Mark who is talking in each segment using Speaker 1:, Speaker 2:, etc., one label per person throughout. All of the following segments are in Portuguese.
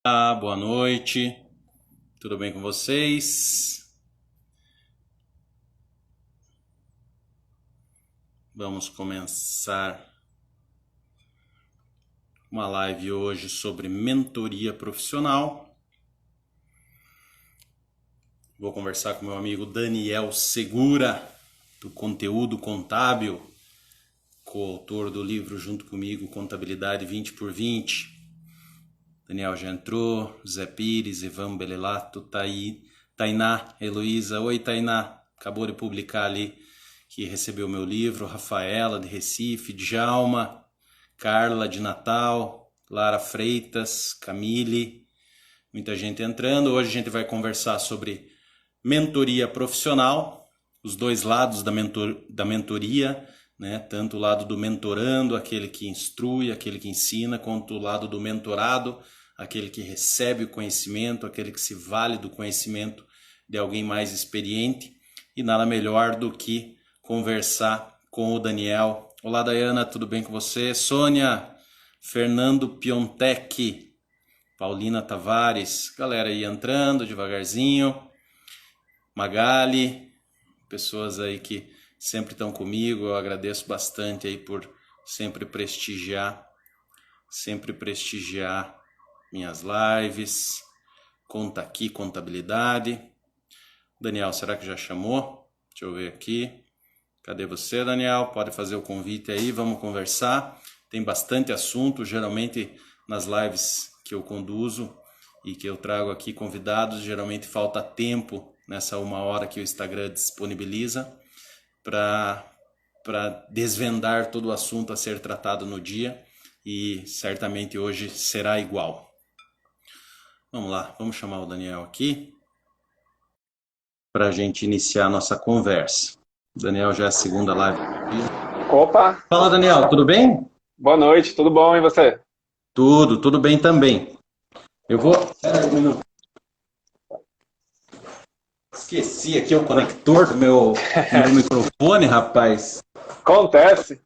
Speaker 1: Boa noite, tudo bem com vocês? Vamos começar uma live hoje sobre mentoria profissional. Vou conversar com meu amigo Daniel Segura, do Conteúdo Contábil, coautor do livro junto comigo, Contabilidade 20 por 20. Daniel já entrou, Zé Pires, Ivan Belelato, Tainá, Heloísa. Oi, Tainá. Acabou de publicar ali que recebeu meu livro. Rafaela, de Recife, Djalma, Carla, de Natal, Lara Freitas, Camille. Muita gente entrando. Hoje a gente vai conversar sobre mentoria profissional, os dois lados da mentoria, né? Tanto o lado do mentorando, aquele que instrui, aquele que ensina, quanto o lado do mentorado, aquele que recebe o conhecimento, aquele que se vale do conhecimento de alguém mais experiente. E nada melhor do que conversar com o Daniel. Olá, Dayana, tudo bem com você? Sônia, Fernando Piontek, Paulina Tavares, galera aí entrando devagarzinho. Magali, pessoas aí que sempre estão comigo, eu agradeço bastante aí por sempre prestigiar minhas lives. Conta aqui, contabilidade. Daniel, será que já chamou? Deixa eu ver aqui. Cadê você, Daniel? Pode fazer o convite aí, vamos conversar. Tem bastante assunto, geralmente nas lives que eu conduzo e que eu trago aqui convidados, geralmente falta tempo nessa 1 hora que o Instagram disponibiliza para desvendar todo o assunto a ser tratado no dia, e certamente hoje será igual. Vamos lá, vamos chamar o Daniel aqui para a gente iniciar a nossa conversa. O Daniel já é a segunda live.
Speaker 2: Opa,
Speaker 1: Fala, Daniel, tudo bem?
Speaker 2: boa noite, tudo bom e você?
Speaker 1: Tudo bem também. Eu vou... Espera aí um minuto. Esqueci aqui o conector do meu microfone, rapaz.
Speaker 2: Acontece.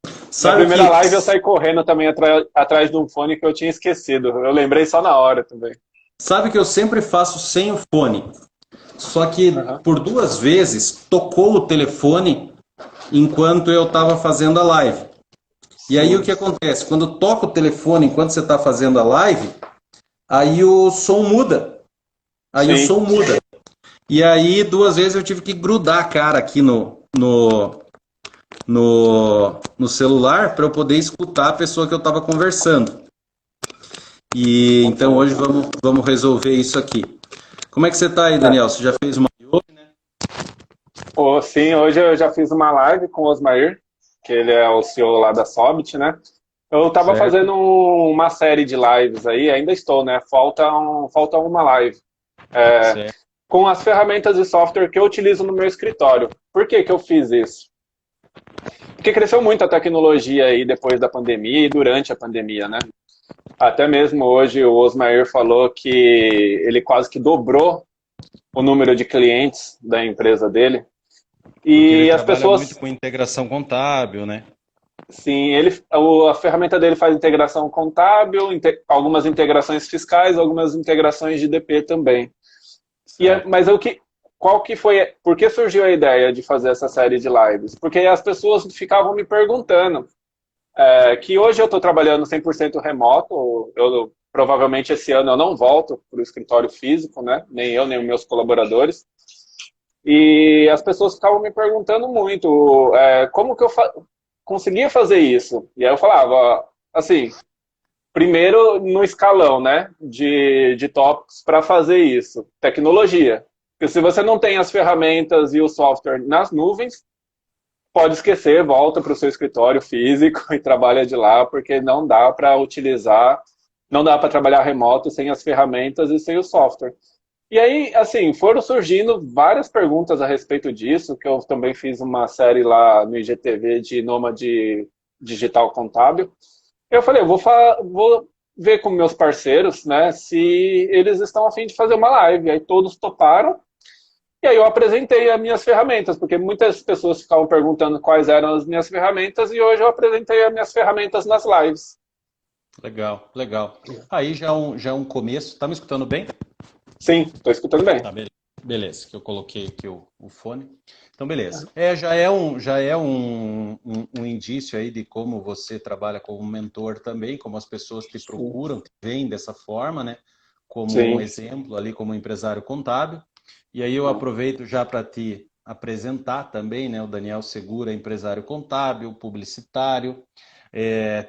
Speaker 2: Na
Speaker 1: Sabe
Speaker 2: primeira
Speaker 1: que,
Speaker 2: live eu saí correndo também atrás de um fone que eu tinha esquecido. Eu lembrei só na hora também.
Speaker 1: sabe que eu sempre faço sem o fone. Só que
Speaker 2: Aham.
Speaker 1: por 2 vezes tocou o telefone enquanto eu estava fazendo a live. E aí o
Speaker 2: Sim,
Speaker 1: que acontece? Quando toca o telefone enquanto você está fazendo a live, aí o som muda. Aí o
Speaker 2: sim.
Speaker 1: som muda. E aí 2 vezes eu tive que grudar a cara aqui no celular para eu poder escutar a pessoa que eu estava conversando. E então
Speaker 2: Acontece.
Speaker 1: hoje vamos resolver isso aqui. Como é que você está aí,
Speaker 2: É.
Speaker 1: Daniel? Você já fez uma yoga?
Speaker 2: Sim, hoje eu já fiz uma live com o Osmair, que ele é o CEO lá da Sobit, né? Eu tava
Speaker 1: Certo.
Speaker 2: fazendo uma série de lives aí, ainda estou, né? Falta uma live.
Speaker 1: Certo.
Speaker 2: Com as ferramentas de software que eu utilizo no meu escritório. Por que que eu fiz isso? Porque cresceu muito a tecnologia aí depois da pandemia e durante a pandemia, né? Até mesmo hoje o Osmair falou que ele quase que dobrou o número de clientes da empresa dele.
Speaker 1: Porque ele
Speaker 2: E as
Speaker 1: trabalha muito
Speaker 2: pessoas,
Speaker 1: com integração contábil, né?
Speaker 2: sim, a ferramenta dele faz integração contábil, algumas integrações fiscais, algumas integrações de DP também.
Speaker 1: Certo.
Speaker 2: Mas qual que foi, por que surgiu a ideia de fazer essa série de lives? Porque as pessoas ficavam me perguntando, que hoje eu estou trabalhando 100% remoto, provavelmente esse ano eu não volto para o escritório físico, né? Nem eu, nem os meus colaboradores. E as pessoas ficavam me perguntando muito, como que eu conseguia fazer isso? E aí eu falava, assim, primeiro no escalão, né, de tópicos para fazer isso, tecnologia. Porque se você não tem as ferramentas e o software nas nuvens, pode esquecer, volta para o seu escritório físico e trabalha de lá, porque não dá para utilizar, não dá para trabalhar remoto sem as ferramentas e sem o software. E aí, assim, foram surgindo várias perguntas a respeito disso, que eu também fiz uma série lá no IGTV de Nômade Digital Contábil. Eu falei, vou ver com meus parceiros, né, se eles estão a fim de fazer uma live. Aí todos toparam, e aí eu apresentei as minhas ferramentas, porque muitas pessoas ficavam perguntando quais eram as minhas ferramentas, e hoje eu apresentei as minhas ferramentas nas lives.
Speaker 1: Legal, legal. Aí já é um começo. Tá me escutando bem?
Speaker 2: Sim, estou escutando bem.
Speaker 1: Tá, beleza, que eu coloquei aqui o fone. Então, beleza. Já é um indício aí de como você trabalha como mentor também, como as pessoas te
Speaker 2: Sim,
Speaker 1: procuram, te veem dessa forma, né? Como um
Speaker 2: sim.
Speaker 1: exemplo ali, como empresário contábil. E aí eu aproveito já para te apresentar também, né? O Daniel Segura, empresário contábil, publicitário,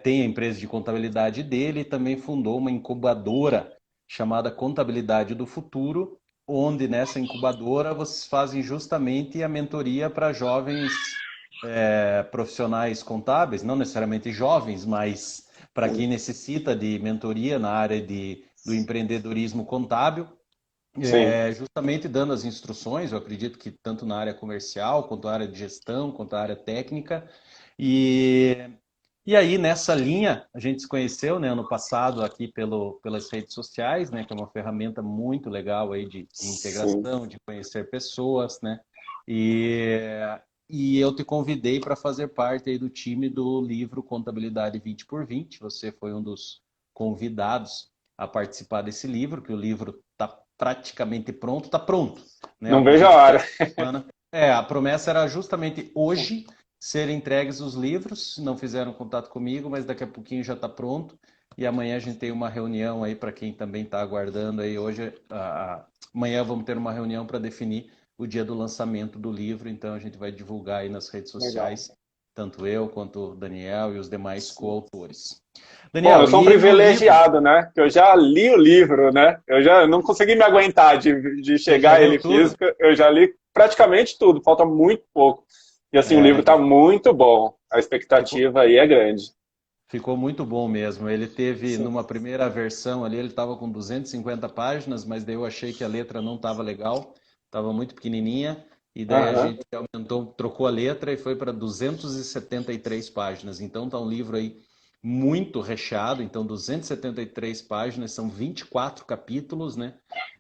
Speaker 1: tem a empresa de contabilidade dele e também fundou uma incubadora chamada Contabilidade do Futuro, onde nessa incubadora vocês fazem justamente a mentoria para jovens profissionais contábeis, não necessariamente jovens, mas para quem necessita de mentoria na área do empreendedorismo contábil,
Speaker 2: Sim.
Speaker 1: justamente dando as instruções, eu acredito que tanto na área comercial, quanto na área de gestão, quanto na área técnica, e e aí, nessa linha, a gente se conheceu, né, ano passado aqui pelas redes sociais, né, que é uma ferramenta muito legal aí de
Speaker 2: Sim.
Speaker 1: integração, de conhecer pessoas, né, e, e eu te convidei para fazer parte aí do time do livro Contabilidade 20 por 20. Você foi um dos convidados a participar desse livro, que o livro está praticamente pronto, está pronto, né, eu
Speaker 2: Não vejo a
Speaker 1: acredito que
Speaker 2: hora.
Speaker 1: essa semana... a promessa era justamente hoje serem entregues os livros, não fizeram contato comigo, mas daqui a pouquinho já está pronto. E amanhã a gente tem uma reunião aí para quem também está aguardando aí hoje. Amanhã vamos ter uma reunião para definir o dia do lançamento do livro, então a gente vai divulgar aí nas redes
Speaker 2: Legal.
Speaker 1: sociais, tanto eu quanto o Daniel e os demais coautores.
Speaker 2: Bom, eu
Speaker 1: Daniel,
Speaker 2: sou um
Speaker 1: e no livro,
Speaker 2: privilegiado, né? Que eu já li o livro, né? Eu já não consegui me aguentar de
Speaker 1: você já
Speaker 2: chegar a
Speaker 1: leu
Speaker 2: ele
Speaker 1: tudo?
Speaker 2: físico. Eu já li praticamente tudo, falta muito pouco. E assim, o livro está
Speaker 1: Legal.
Speaker 2: muito bom. A
Speaker 1: Ficou,
Speaker 2: expectativa aí é grande.
Speaker 1: Ficou muito bom mesmo. Ele teve,
Speaker 2: Sim.
Speaker 1: numa primeira versão ali, ele estava com 250 páginas, mas daí eu achei que a letra não estava legal, estava muito pequenininha, e daí a
Speaker 2: Aham.
Speaker 1: gente aumentou, trocou a letra e foi para 273 páginas. Então tá um livro aí muito recheado, então 273 páginas, são 24 capítulos, né?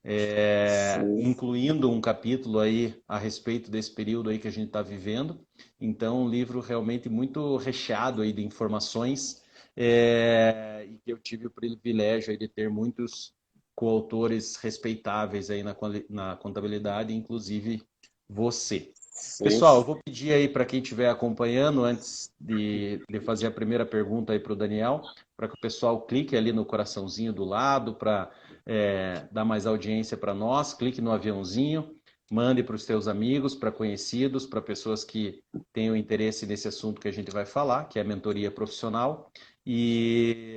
Speaker 2: Sim.
Speaker 1: Incluindo um capítulo aí a respeito desse período aí que a gente está vivendo. Então, um livro realmente muito recheado aí de informações, e que eu tive o privilégio aí de ter muitos coautores respeitáveis aí na contabilidade, inclusive você.
Speaker 2: Sim.
Speaker 1: Pessoal, eu vou pedir aí para quem estiver acompanhando, antes de fazer a primeira pergunta aí para o Daniel, para que o pessoal clique ali no coraçãozinho do lado para dar mais audiência para nós, clique no aviãozinho, mande para os seus amigos, para conhecidos, para pessoas que tenham interesse nesse assunto que a gente vai falar, que é a mentoria profissional. E,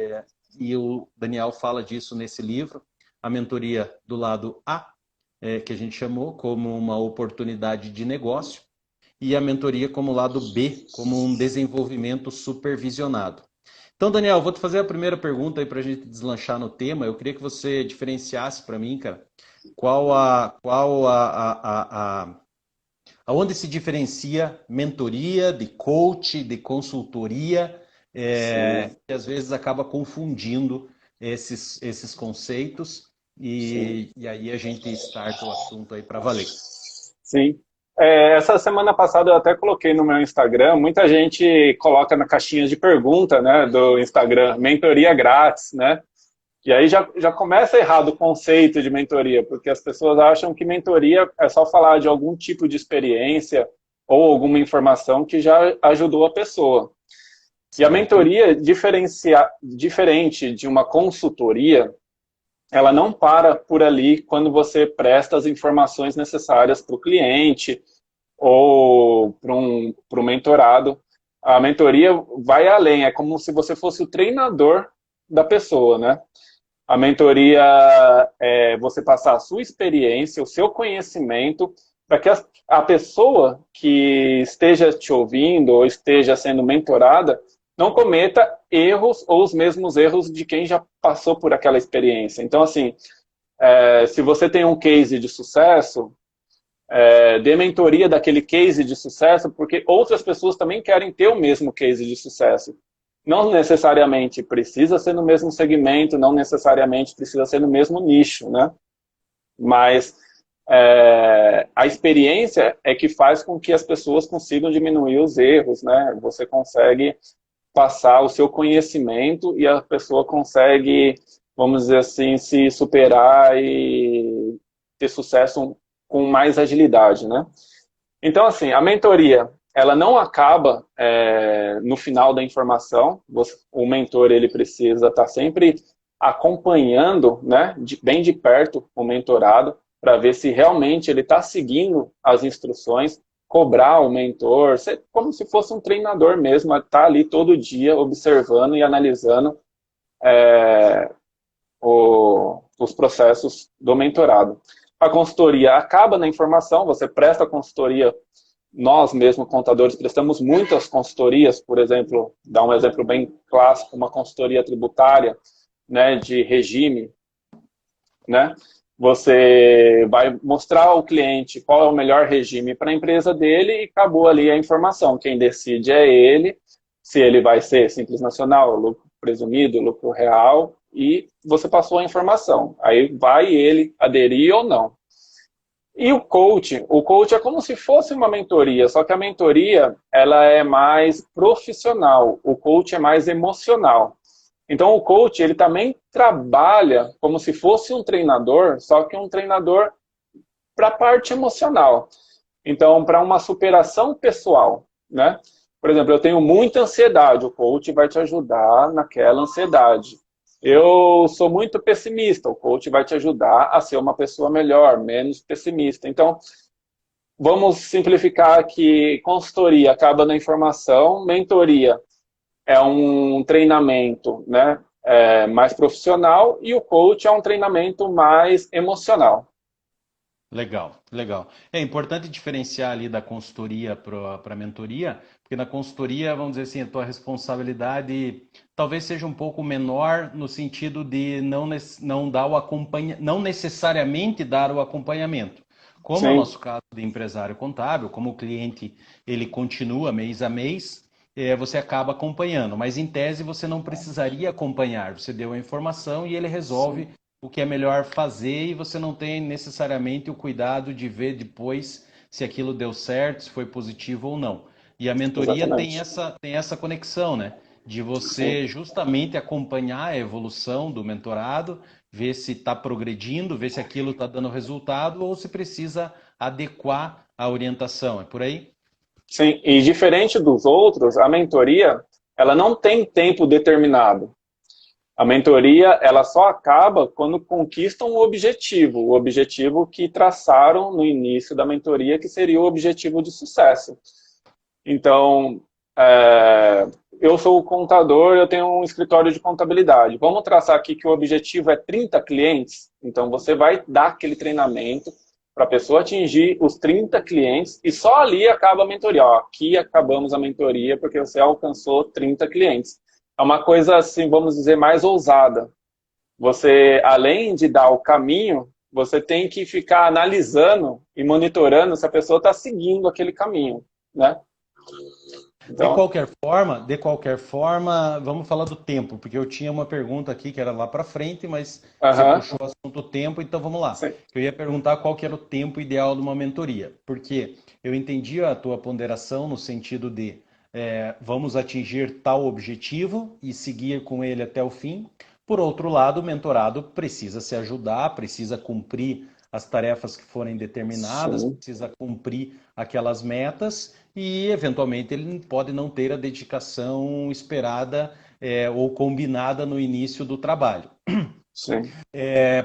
Speaker 1: e o Daniel fala disso nesse livro, a mentoria do lado A, que a gente chamou como uma oportunidade de negócio, e a mentoria como lado B, como um desenvolvimento supervisionado. Então, Daniel, vou te fazer a primeira pergunta aí para a gente deslanchar no tema. Eu queria que você diferenciasse para mim, cara, aonde se diferencia mentoria, de coach, de consultoria,
Speaker 2: Sim.
Speaker 1: que às vezes acaba confundindo esses conceitos,
Speaker 2: Sim.
Speaker 1: e aí a gente starta o assunto aí para valer.
Speaker 2: Sim. Essa semana passada eu até coloquei no meu Instagram, muita gente coloca na caixinha de pergunta, né, do Instagram, mentoria grátis, né? E aí já começa errado o conceito de mentoria, porque as pessoas acham que mentoria é só falar de algum tipo de experiência ou alguma informação que já ajudou a pessoa. E a
Speaker 1: Certo?
Speaker 2: mentoria, diferente de uma consultoria, ela não para por ali quando você presta as informações necessárias para o cliente ou para um mentorado. A mentoria vai além, é como se você fosse o treinador da pessoa, né? A mentoria é você passar a sua experiência, o seu conhecimento, para que a pessoa que esteja te ouvindo ou esteja sendo mentorada não cometa erros ou os mesmos erros de quem já passou por aquela experiência. Então, assim, se você tem um case de sucesso, dê mentoria daquele case de sucesso, porque outras pessoas também querem ter o mesmo case de sucesso. Não necessariamente precisa ser no mesmo segmento, não necessariamente precisa ser no mesmo nicho, né? Mas a experiência é que faz com que as pessoas consigam diminuir os erros, né? Você consegue passar o seu conhecimento e a pessoa consegue, vamos dizer assim, se superar e ter sucesso com mais agilidade, né? Então, assim, a mentoria, ela não acaba no final da informação. O mentor, ele precisa estar sempre acompanhando, né, bem de perto o mentorado, para ver se realmente ele está seguindo as instruções, cobrar o mentor, como se fosse um treinador mesmo, estar ali todo dia observando e analisando os processos do mentorado. A consultoria acaba na informação, você presta a consultoria, nós mesmos, contadores, prestamos muitas consultorias, por exemplo, dar um exemplo bem clássico, uma consultoria tributária, né, de regime, né? Você vai mostrar ao cliente qual é o melhor regime para a empresa dele e acabou ali a informação. Quem decide é ele, se ele vai ser Simples Nacional, lucro presumido, lucro real, e você passou a informação. Aí vai ele aderir ou não. E o coach é como se fosse uma mentoria, só que a mentoria ela é mais profissional, o coach é mais emocional. Então o coach ele também trabalha como se fosse um treinador, só que um treinador para a parte emocional. Então, para uma superação pessoal, né? Por exemplo, eu tenho muita ansiedade, o coach vai te ajudar naquela ansiedade. Eu sou muito pessimista, o coach vai te ajudar a ser uma pessoa melhor, menos pessimista. Então, vamos simplificar que consultoria acaba na informação, mentoria é um treinamento, né, mais profissional e o coach é um treinamento mais emocional.
Speaker 1: Legal, legal. É importante diferenciar ali da consultoria para a mentoria, porque na consultoria, vamos dizer assim, a tua responsabilidade talvez seja um pouco menor no sentido de não dar não necessariamente dar o acompanhamento. Como é o
Speaker 2: Sim,
Speaker 1: nosso caso de empresário contábil, como o cliente ele continua mês a mês, você acaba acompanhando, mas em tese você não precisaria acompanhar, você deu a informação e ele resolve o que é melhor fazer e você não tem necessariamente o cuidado de ver depois se aquilo deu certo, se foi positivo ou não. E a mentoria
Speaker 2: exatamente.
Speaker 1: tem essa conexão, né? De
Speaker 2: Sim,
Speaker 1: você justamente acompanhar a evolução do mentorado, ver se está progredindo, ver se aquilo está dando resultado ou se precisa adequar a orientação. É por aí?
Speaker 2: sim. E diferente dos outros, a mentoria ela não tem tempo determinado. A mentoria ela só acaba quando conquistam o objetivo que traçaram no início da mentoria, que seria o objetivo de sucesso. Então, eu sou contador, eu tenho um escritório de contabilidade. Vamos traçar aqui que o objetivo é 30 clientes. Então, você vai dar aquele treinamento para a pessoa atingir os 30 clientes e só ali acaba a mentoria. Ó, aqui acabamos a mentoria porque você alcançou 30 clientes. É uma coisa, assim, vamos dizer, mais ousada. Você, além de dar o caminho, você tem que ficar analisando e monitorando se a pessoa está seguindo aquele caminho, né? Então,
Speaker 1: De qualquer forma, vamos falar do tempo, porque eu tinha uma pergunta aqui que era lá para frente, mas você puxou o assunto tempo, então vamos lá.
Speaker 2: sim,
Speaker 1: Eu ia perguntar qual que era o tempo ideal de uma mentoria, porque eu entendi a tua ponderação no sentido de vamos atingir tal objetivo e seguir com ele até o fim. Por outro lado, o mentorado precisa se ajudar, precisa cumprir as tarefas que forem determinadas,
Speaker 2: sim,
Speaker 1: precisa cumprir aquelas metas e, eventualmente, ele pode não ter a dedicação esperada ou combinada no início do trabalho.
Speaker 2: sim,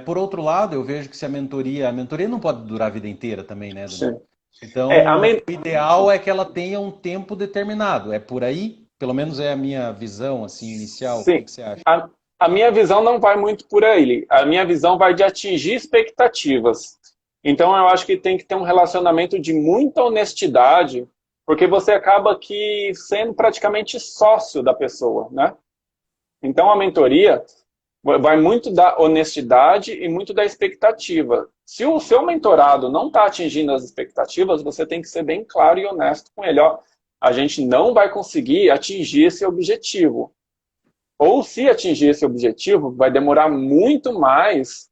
Speaker 1: Por outro lado, eu vejo que se a mentoria não pode durar a vida inteira também, né, Daniel?
Speaker 2: sim. A
Speaker 1: Então, o ideal é que ela tenha um tempo determinado. É por aí? Pelo menos é a minha visão, assim, inicial. O que
Speaker 2: sim.
Speaker 1: que você acha?
Speaker 2: A minha visão não vai muito por aí. A minha visão vai de atingir expectativas. Então, eu acho que tem que ter um relacionamento de muita honestidade, porque você acaba aqui sendo praticamente sócio da pessoa, né? Então, a mentoria vai muito da honestidade e muito da expectativa. Se o seu mentorado não está atingindo as expectativas, você tem que ser bem claro e honesto com ele. Ó, a gente não vai conseguir atingir esse objetivo. Ou se atingir esse objetivo, vai demorar muito mais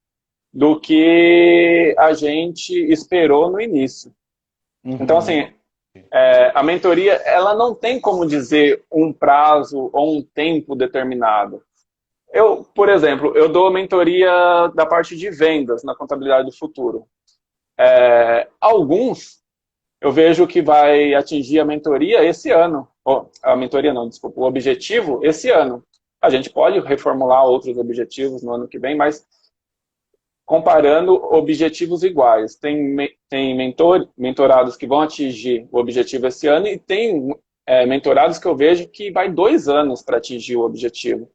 Speaker 2: do que a gente esperou no início. Então,
Speaker 1: Uhum.
Speaker 2: assim, A mentoria, ela não tem como dizer um prazo ou um tempo determinado. Por exemplo, eu dou mentoria da parte de vendas na contabilidade do futuro. Alguns eu vejo que vai atingir a mentoria esse ano. A mentoria não, desculpa, o objetivo esse ano. A gente pode reformular outros objetivos no ano que vem, mas comparando objetivos iguais. Tem mentorados que vão atingir o objetivo esse ano e tem mentorados que eu vejo que vai 2 anos para atingir o objetivo.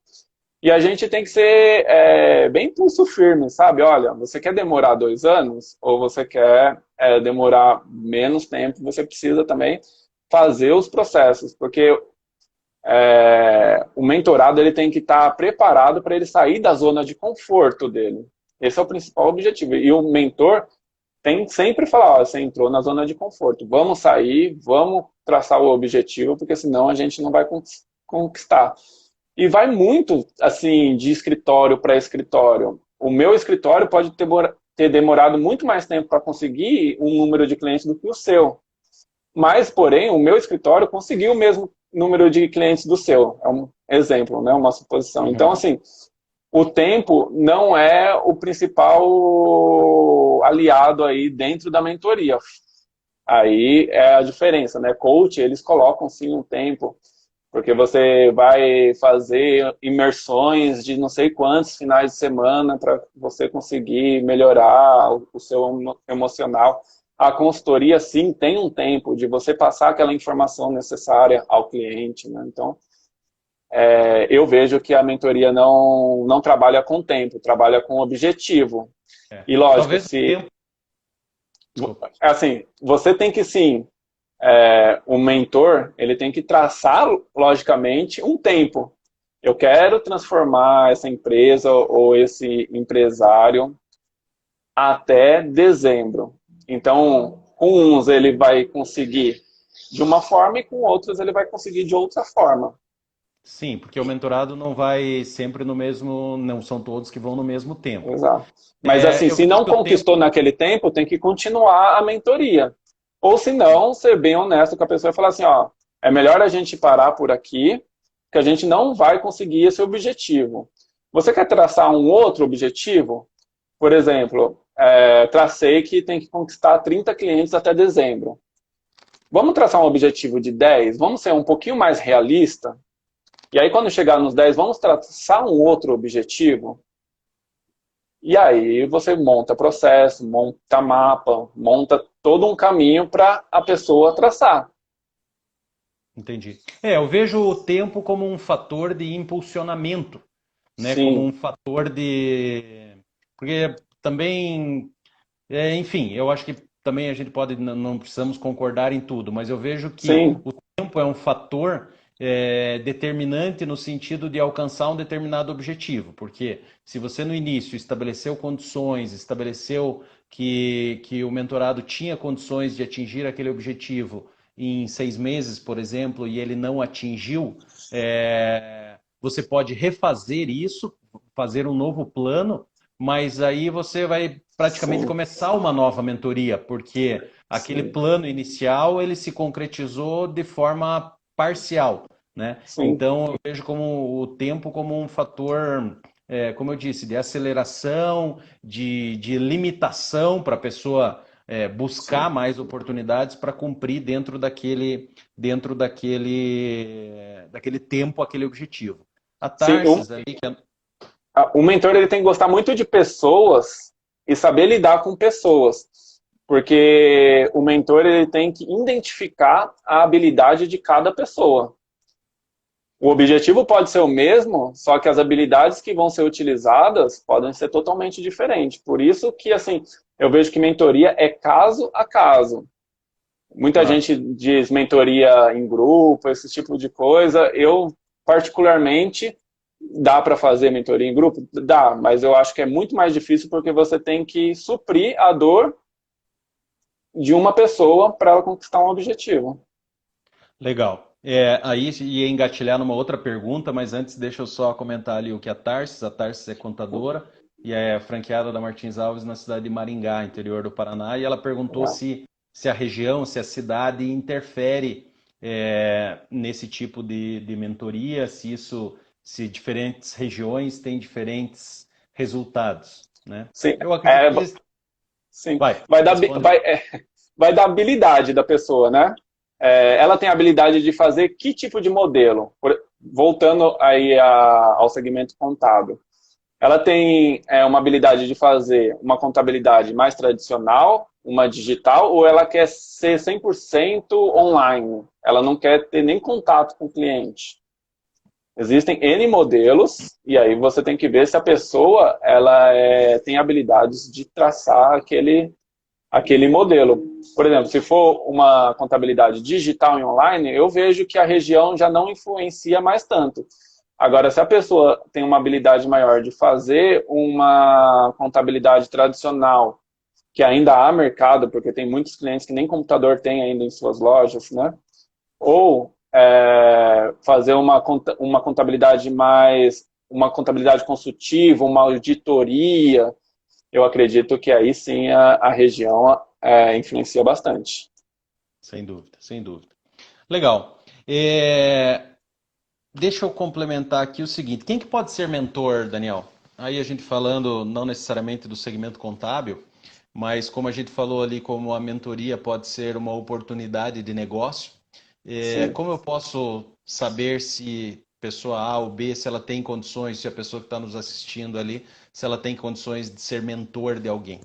Speaker 2: E a gente tem que ser bem pulso firme, sabe? Olha, você quer demorar 2 anos ou você quer demorar menos tempo? Você precisa também fazer os processos, porque o mentorado ele tem que estar preparado para ele sair da zona de conforto dele. Esse é o principal objetivo. E o mentor tem que sempre falar, ó, você entrou na zona de conforto, vamos sair, vamos traçar o objetivo, porque senão a gente não vai conquistar. E vai muito, assim, de escritório para escritório. O meu escritório pode ter demorado muito mais tempo para conseguir um número de clientes do que o seu. Mas, porém, o meu escritório conseguiu o mesmo número de clientes do seu. É um exemplo, né? Uma suposição. Então, assim, o tempo não é o principal aliado aí dentro da mentoria. Aí é a diferença, né? Coach, eles colocam sim um tempo, porque você vai fazer imersões de não sei quantos finais de semana para você conseguir melhorar o seu emocional. A consultoria, sim, tem um tempo de você passar aquela informação necessária ao cliente, né? Então, eu vejo que a mentoria não trabalha com tempo, trabalha com objetivo. E lógico,
Speaker 1: Talvez o tempo. Desculpa.
Speaker 2: assim, você tem que sim, o mentor, ele tem que traçar, logicamente, um tempo. Eu quero transformar essa empresa ou esse empresário até dezembro. Então, com uns ele vai conseguir de uma forma e com outros ele vai conseguir de outra forma.
Speaker 1: Sim, porque o mentorado não vai sempre no mesmo, não são todos que vão no mesmo tempo.
Speaker 2: Exato. Mas assim,
Speaker 1: Eu
Speaker 2: se
Speaker 1: vejo
Speaker 2: não
Speaker 1: que o
Speaker 2: conquistou
Speaker 1: tempo.
Speaker 2: naquele tempo, tem que continuar a mentoria. Ou se não, ser bem honesto com a pessoa e falar assim, ó, é melhor a gente parar por aqui, que a gente não vai conseguir esse objetivo. Você quer traçar um outro objetivo? Por exemplo, tracei que tem que conquistar 30 clientes até dezembro. Vamos traçar um objetivo de 10? Vamos ser um pouquinho mais realista? E aí, quando chegar nos 10, vamos traçar um outro objetivo? E aí você monta processo, monta mapa, monta todo um caminho para a pessoa traçar.
Speaker 1: Entendi. Eu vejo o tempo como um fator de impulsionamento, né? Como
Speaker 2: Sim,
Speaker 1: um fator de. Porque também, enfim, eu acho que também a gente pode, não precisamos concordar em tudo, mas eu vejo que
Speaker 2: sim,
Speaker 1: o tempo é um fator determinante no sentido de alcançar um determinado objetivo. Porque se você no início estabeleceu condições, estabeleceu que o mentorado tinha condições de atingir aquele objetivo em 6 meses, por exemplo, e ele não atingiu, você pode refazer isso, fazer um novo plano, mas aí você vai praticamente
Speaker 2: sim,
Speaker 1: começar uma nova mentoria, porque aquele
Speaker 2: sim,
Speaker 1: plano inicial ele se concretizou de forma parcial, né?
Speaker 2: sim,
Speaker 1: Então eu vejo como o tempo como um fator, como eu disse, de aceleração, de limitação para a pessoa buscar
Speaker 2: sim.
Speaker 1: mais oportunidades para cumprir daquele tempo, aquele objetivo. A
Speaker 2: Sim,
Speaker 1: Tarsis ali, que é.
Speaker 2: o mentor ele tem que gostar muito de pessoas e saber lidar com pessoas. Porque o mentor ele tem que identificar a habilidade de cada pessoa. O objetivo pode ser o mesmo, só que as habilidades que vão ser utilizadas podem ser totalmente diferentes. Por isso que, assim, eu vejo que mentoria é caso a caso. Muita
Speaker 1: Claro.
Speaker 2: gente diz mentoria em grupo, esse tipo de coisa. Eu, particularmente, dá para fazer mentoria em grupo? Dá, mas eu acho que é muito mais difícil porque você tem que suprir a dor de uma pessoa para ela conquistar um objetivo.
Speaker 1: Legal. Aí ia engatilhar numa outra pergunta, mas antes deixa eu só comentar ali o que a Tarsis é contadora e é franqueada da Martins Alves na cidade de Maringá, interior do Paraná, e ela perguntou
Speaker 2: Legal.
Speaker 1: se se a região, se a cidade interfere nesse tipo de mentoria, se diferentes regiões têm diferentes resultados, né?
Speaker 2: Sim,
Speaker 1: Eu acredito que...
Speaker 2: sim.
Speaker 1: Vai,
Speaker 2: Vai dar,
Speaker 1: responde.
Speaker 2: vai dar habilidade da pessoa, né? Ela tem a habilidade de fazer que tipo de modelo? Voltando aí ao segmento contábil. Ela tem uma habilidade de fazer uma contabilidade mais tradicional, uma digital, ou ela quer ser 100% online? Ela não quer ter nem contato com o cliente. Existem N modelos, e aí você tem que ver se a pessoa tem habilidades de traçar aquele modelo. Por exemplo, se for uma contabilidade digital e online, eu vejo que a região já não influencia mais tanto. Agora, se a pessoa tem uma habilidade maior de fazer uma contabilidade tradicional, que ainda há mercado, porque tem muitos clientes que nem computador tem ainda em suas lojas, né? Ou fazer uma contabilidade uma contabilidade consultiva, uma auditoria, eu acredito que aí sim a região influencia bastante.
Speaker 1: Sem dúvida, sem dúvida. Legal. Deixa eu complementar aqui o seguinte: quem que pode ser mentor, Daniel? Aí a gente falando não necessariamente do segmento contábil, mas como a gente falou ali, como a mentoria pode ser uma oportunidade de negócio,
Speaker 2: Sim.
Speaker 1: como eu posso saber se pessoa A ou B, se ela tem condições, se a pessoa que está nos assistindo ali, se ela tem condições de ser mentor de alguém?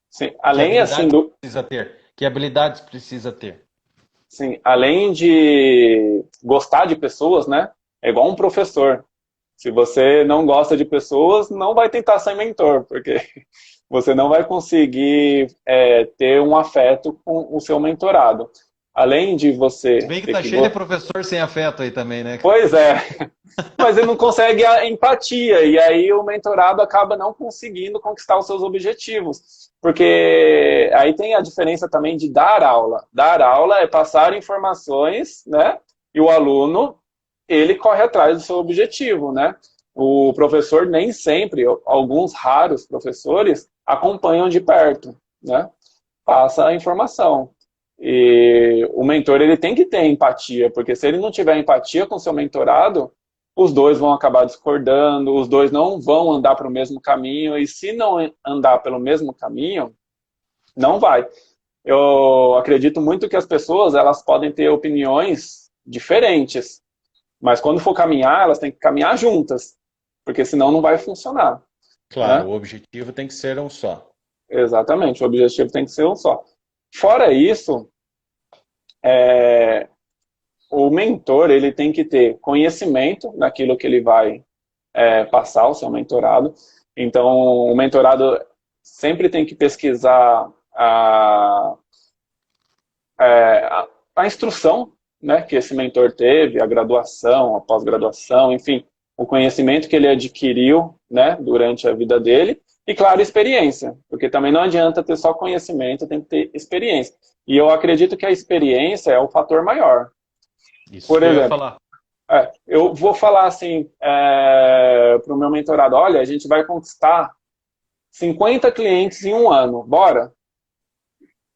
Speaker 2: Sim.
Speaker 1: Que
Speaker 2: Além, assim,
Speaker 1: habilidades precisa ter? Que habilidades precisa ter?
Speaker 2: sim, além de gostar de pessoas, né? É igual um professor. Se você não gosta de pessoas, não vai tentar ser mentor, porque você não vai conseguir ter um afeto com o seu mentorado. Além de
Speaker 1: Se
Speaker 2: você
Speaker 1: bem que
Speaker 2: ter
Speaker 1: tá
Speaker 2: que...
Speaker 1: cheio de professor sem afeto aí também, né?
Speaker 2: Pois é, mas ele não consegue a empatia, e aí o mentorado acaba não conseguindo conquistar os seus objetivos. Porque aí tem a diferença também de dar aula. Dar aula é passar informações, né? E o aluno, ele corre atrás do seu objetivo, né? O professor nem sempre, alguns raros professores, acompanham de perto, né? Passa a informação. E o mentor ele tem que ter empatia, porque se ele não tiver empatia com o seu mentorado, os dois vão acabar discordando, os dois não vão andar para o mesmo caminho, e se não andar pelo mesmo caminho, não vai. Eu acredito muito que as pessoas elas podem ter opiniões diferentes, mas quando for caminhar, elas têm que caminhar juntas, porque senão não vai funcionar,
Speaker 1: Claro,
Speaker 2: né?
Speaker 1: o objetivo tem que ser um só.
Speaker 2: Exatamente, o objetivo tem que ser um só. Fora isso, é, o mentor ele tem que ter conhecimento naquilo que ele vai passar ao seu mentorado. Então, o mentorado sempre tem que pesquisar a instrução, né, que esse mentor teve, a graduação, a pós-graduação, enfim, o conhecimento que ele adquiriu, né, durante a vida dele, e, claro, experiência, porque também não adianta ter só conhecimento, tem que ter experiência. E eu acredito que a experiência é o fator maior.
Speaker 1: Isso
Speaker 2: Por
Speaker 1: que eu ia
Speaker 2: exemplo,
Speaker 1: falar.
Speaker 2: eu vou falar assim para o meu mentorado, olha, a gente vai conquistar 50 clientes em um ano, bora?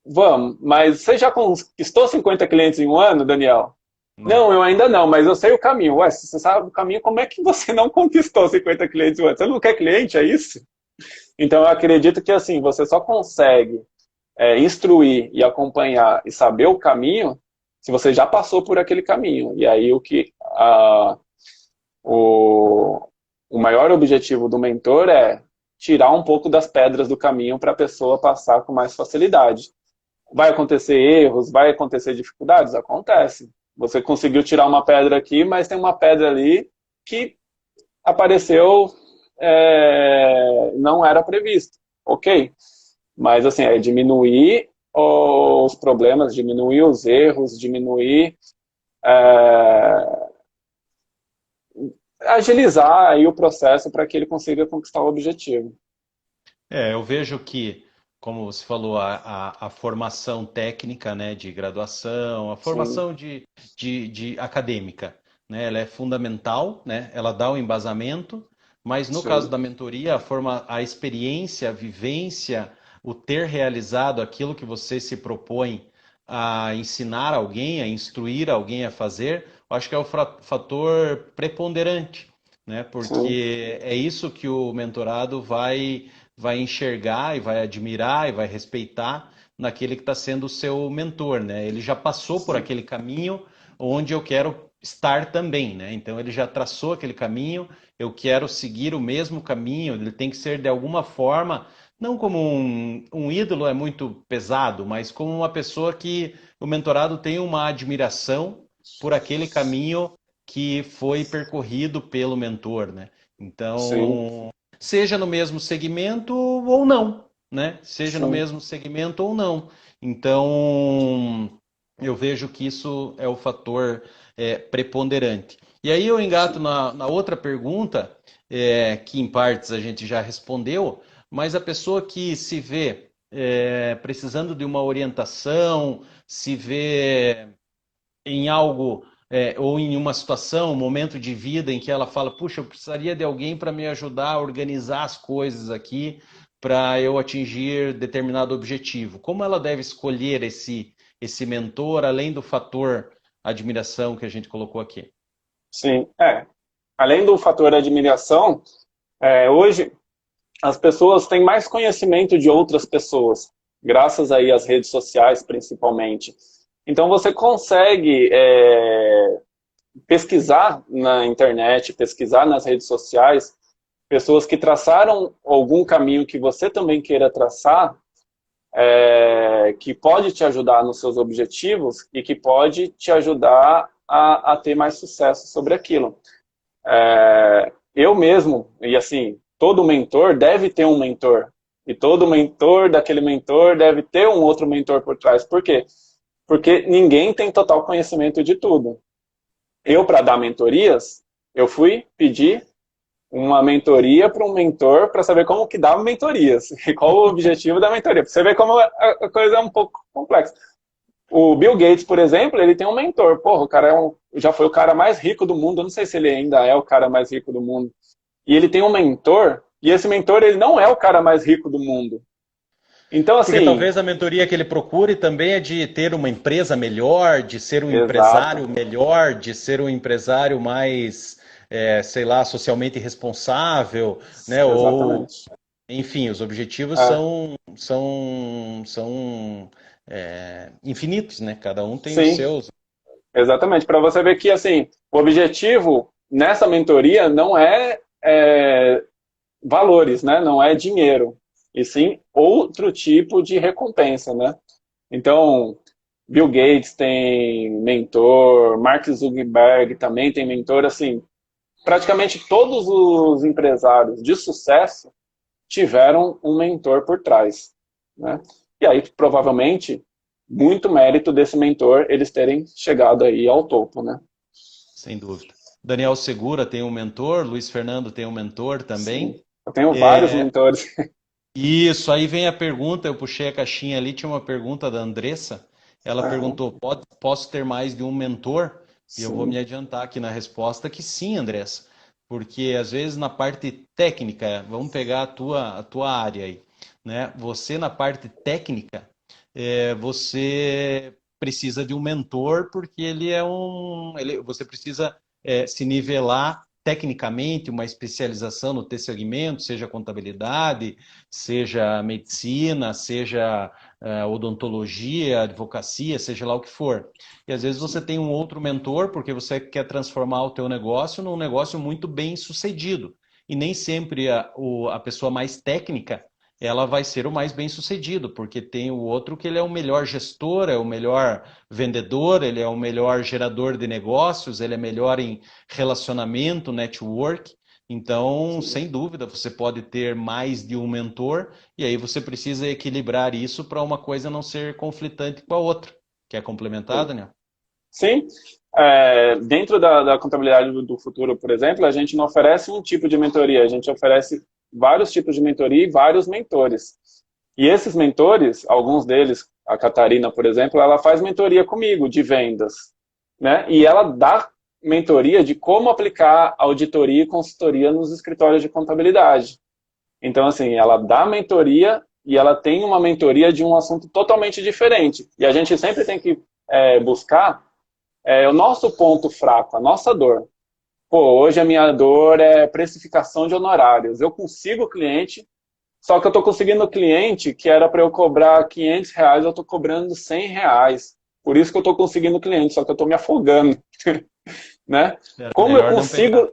Speaker 2: Vamos, mas você já conquistou 50 clientes em um ano, Daniel?
Speaker 1: Não.
Speaker 2: Não, eu ainda não, mas eu sei o caminho. Ué, se você sabe o caminho, como é que você não conquistou 50 clientes em um ano? Você não quer cliente, é isso? Então eu acredito que assim, você só consegue instruir e acompanhar e saber o caminho se você já passou por aquele caminho. E aí o, o maior objetivo do mentor é tirar um pouco das pedras do caminho para a pessoa passar com mais facilidade. Vai acontecer erros, vai acontecer dificuldades? Acontece. Você conseguiu tirar uma pedra aqui, mas tem uma pedra ali que apareceu, não era previsto. Ok? Mas assim, é diminuir os problemas, diminuir os erros, diminuir, agilizar aí o processo para que ele consiga conquistar o objetivo.
Speaker 1: Eu vejo que, como você falou, a formação técnica, né, de graduação, a
Speaker 2: Sim,
Speaker 1: formação de acadêmica, né, ela é fundamental, né, ela dá o embasamento, mas no caso
Speaker 2: sim,
Speaker 1: da mentoria, a experiência, a vivência, o ter realizado aquilo que você se propõe a ensinar alguém, a instruir alguém a fazer, eu acho que é o fator preponderante, né?
Speaker 2: Sim,
Speaker 1: Porque é isso que o mentorado vai enxergar e vai admirar e vai respeitar naquele que está sendo o seu mentor, né? Ele já passou por
Speaker 2: sim,
Speaker 1: aquele caminho onde eu quero estar também, né? Então ele já traçou aquele caminho, eu quero seguir o mesmo caminho, ele tem que ser de alguma forma, não como um ídolo é muito pesado, mas como uma pessoa que o mentorado tem uma admiração por aquele caminho que foi percorrido pelo mentor, né?
Speaker 2: sim,
Speaker 1: Então, seja no mesmo segmento ou não, né? Seja no
Speaker 2: sim.
Speaker 1: mesmo segmento ou não. Então, eu vejo que isso é o fator preponderante. E aí eu engato
Speaker 2: Sim.
Speaker 1: na outra pergunta, que em partes a gente já respondeu, mas a pessoa que se vê precisando de uma orientação, se vê em algo ou em uma situação, um momento de vida em que ela fala, puxa, eu precisaria de alguém para me ajudar a organizar as coisas aqui para eu atingir determinado objetivo. Como ela deve escolher esse mentor, além do fator admiração que a gente colocou aqui?
Speaker 2: Sim. Além do fator admiração, hoje as pessoas têm mais conhecimento de outras pessoas, graças aí às redes sociais, principalmente. Então você consegue pesquisar na internet, pesquisar nas redes sociais, pessoas que traçaram algum caminho que você também queira traçar, que pode te ajudar nos seus objetivos e que pode te ajudar a ter mais sucesso sobre aquilo. Eu mesmo, e assim, todo mentor deve ter um mentor. E todo mentor daquele mentor deve ter um outro mentor por trás. Por quê? Porque ninguém tem total conhecimento de tudo. Eu, para dar mentorias, eu fui pedir uma mentoria para um mentor para saber como que dava mentorias e qual o objetivo da mentoria. Você vê como a coisa é um pouco complexa. O Bill Gates, por exemplo, ele tem um mentor. Porra, o cara já foi o cara mais rico do mundo. Eu não sei se ele ainda é o cara mais rico do mundo. E ele tem um mentor, e esse mentor ele não é o cara mais rico do mundo. Então,
Speaker 1: Porque
Speaker 2: assim,
Speaker 1: talvez a mentoria que ele procure também é de ter uma empresa melhor, de ser um
Speaker 2: exato,
Speaker 1: empresário melhor, de ser um empresário mais, sei lá, socialmente responsável, né? Ou,
Speaker 2: exatamente.
Speaker 1: enfim, os objetivos
Speaker 2: É,
Speaker 1: são infinitos, né? Cada um tem os
Speaker 2: sim,
Speaker 1: seus.
Speaker 2: exatamente. Para você ver que, assim, o objetivo nessa mentoria não é valores, né? Não é dinheiro, e sim outro tipo de recompensa, né? Então, Bill Gates tem mentor, Mark Zuckerberg também tem mentor, assim, praticamente todos os empresários de sucesso tiveram um mentor por trás, né? E aí, provavelmente, muito mérito desse mentor eles terem chegado aí ao topo, né?
Speaker 1: Sem dúvida. Daniel Segura tem um mentor, Luiz Fernando tem um mentor
Speaker 2: Sim.
Speaker 1: também.
Speaker 2: Eu tenho vários mentores.
Speaker 1: Isso, aí vem a pergunta, eu puxei a caixinha ali, tinha uma pergunta da Andressa. Ela
Speaker 2: Aham.
Speaker 1: perguntou: posso ter mais de um mentor? E eu vou me
Speaker 2: Sim,
Speaker 1: adiantar aqui na resposta que sim, Andressa. Porque às vezes na parte técnica, vamos pegar a tua área aí, né? Você na parte técnica, você precisa de um mentor porque você precisa se nivelar tecnicamente, uma especialização no teu segmento, seja contabilidade, seja medicina, seja odontologia, advocacia, seja lá o que for. E às vezes você
Speaker 2: sim,
Speaker 1: tem um outro mentor porque você quer transformar o teu negócio num negócio muito bem sucedido. E nem sempre a pessoa mais técnica ela vai ser o mais bem sucedido, porque tem o outro que ele é o melhor gestor, é o melhor vendedor, ele é o melhor gerador de negócios, ele é melhor em relacionamento, network. Então,
Speaker 2: sim.
Speaker 1: sem dúvida, você pode ter mais de um mentor e aí você precisa equilibrar isso para uma coisa não ser conflitante com a outra. Quer complementar, Daniel?
Speaker 2: Sim. Dentro da contabilidade do futuro, por exemplo, a gente não oferece um tipo de mentoria, a gente oferece vários tipos de mentoria e vários mentores. E esses mentores, alguns deles, a Catarina, por exemplo, ela faz mentoria comigo de vendas, né? E ela dá mentoria de como aplicar auditoria e consultoria nos escritórios de contabilidade. Então, assim, ela dá mentoria e ela tem uma mentoria de um assunto totalmente diferente. E a gente sempre tem que buscar o nosso ponto fraco, a nossa dor. Pô, hoje a minha dor é precificação de honorários. Eu consigo cliente, só que eu estou conseguindo cliente que era para eu cobrar R$ 500, eu estou cobrando R$ 100. Por isso que eu estou conseguindo cliente, só que eu estou me afogando, né?
Speaker 1: Era
Speaker 2: Como eu
Speaker 1: melhor não pegar.
Speaker 2: consigo...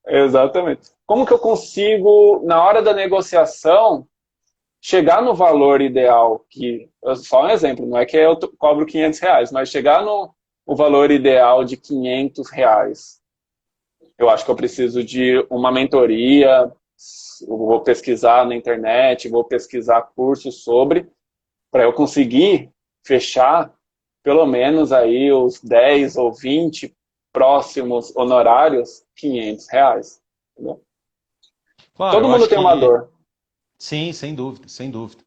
Speaker 2: Exatamente. Como que eu consigo, na hora da negociação, chegar no valor ideal, só um exemplo, não é que eu cobro R$ 500, mas chegar no valor ideal de R$ 500, eu acho que eu preciso de uma mentoria, eu vou pesquisar na internet, vou pesquisar cursos sobre, para eu conseguir fechar pelo menos aí os 10 ou 20 próximos honorários, R$ 500. Entendeu?
Speaker 1: Claro,
Speaker 2: Todo
Speaker 1: eu
Speaker 2: mundo
Speaker 1: acho
Speaker 2: tem uma
Speaker 1: que
Speaker 2: dor.
Speaker 1: sim, sem dúvida, sem dúvida.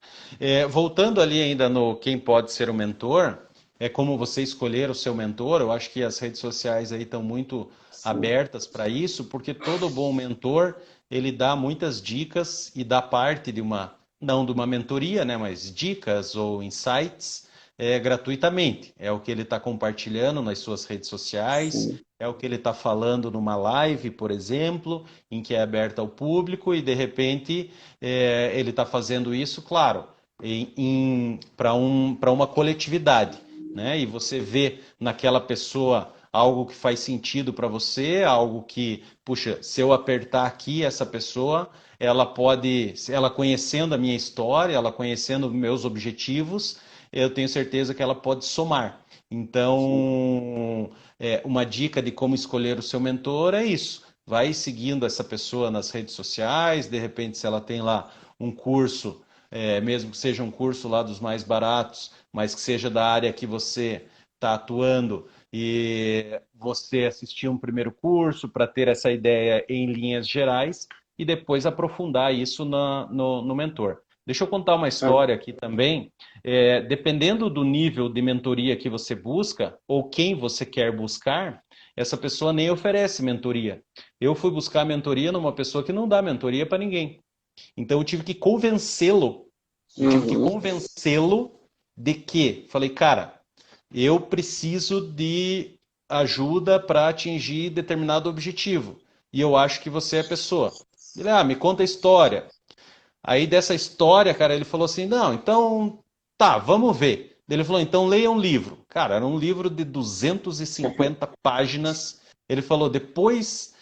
Speaker 1: Voltando ali ainda no quem pode ser o mentor, é como você escolher o seu mentor. Eu acho que as redes sociais aí estão muito
Speaker 2: Sim,
Speaker 1: abertas para isso, porque todo bom mentor, ele dá muitas dicas e dá parte de uma, não de uma mentoria, né, mas dicas ou insights gratuitamente. É o que ele está compartilhando nas suas redes sociais,
Speaker 2: sim,
Speaker 1: é o que ele está falando numa live, por exemplo, em que é aberta ao público e de repente ele está fazendo isso, claro, para uma coletividade, né? E você vê naquela pessoa algo que faz sentido para você, algo que, puxa, se eu apertar aqui essa pessoa, ela pode, ela conhecendo a minha história, ela conhecendo meus objetivos, eu tenho certeza que ela pode somar.
Speaker 2: sim.
Speaker 1: Então, uma dica de como escolher o seu mentor é isso. Vai seguindo essa pessoa nas redes sociais, de repente, se ela tem lá um curso, mesmo que seja um curso lá dos mais baratos, mas que seja da área que você está atuando, e você assistir um primeiro curso para ter essa ideia em linhas gerais e depois aprofundar isso no mentor. Deixa eu contar uma
Speaker 2: É,
Speaker 1: história aqui também. Dependendo do nível de mentoria que você busca ou quem você quer buscar, essa pessoa nem oferece mentoria. Eu fui buscar mentoria numa pessoa que não dá mentoria para ninguém. Então eu tive que
Speaker 2: uhum,
Speaker 1: convencê-lo de que, falei, cara, eu preciso de ajuda para atingir determinado objetivo. E eu acho que você é a pessoa. Ele, me conta a história. Aí dessa história, cara, ele falou assim: não, então tá, vamos ver. Ele falou: então leia um livro. Cara, era um livro de 250 páginas. Ele falou: depois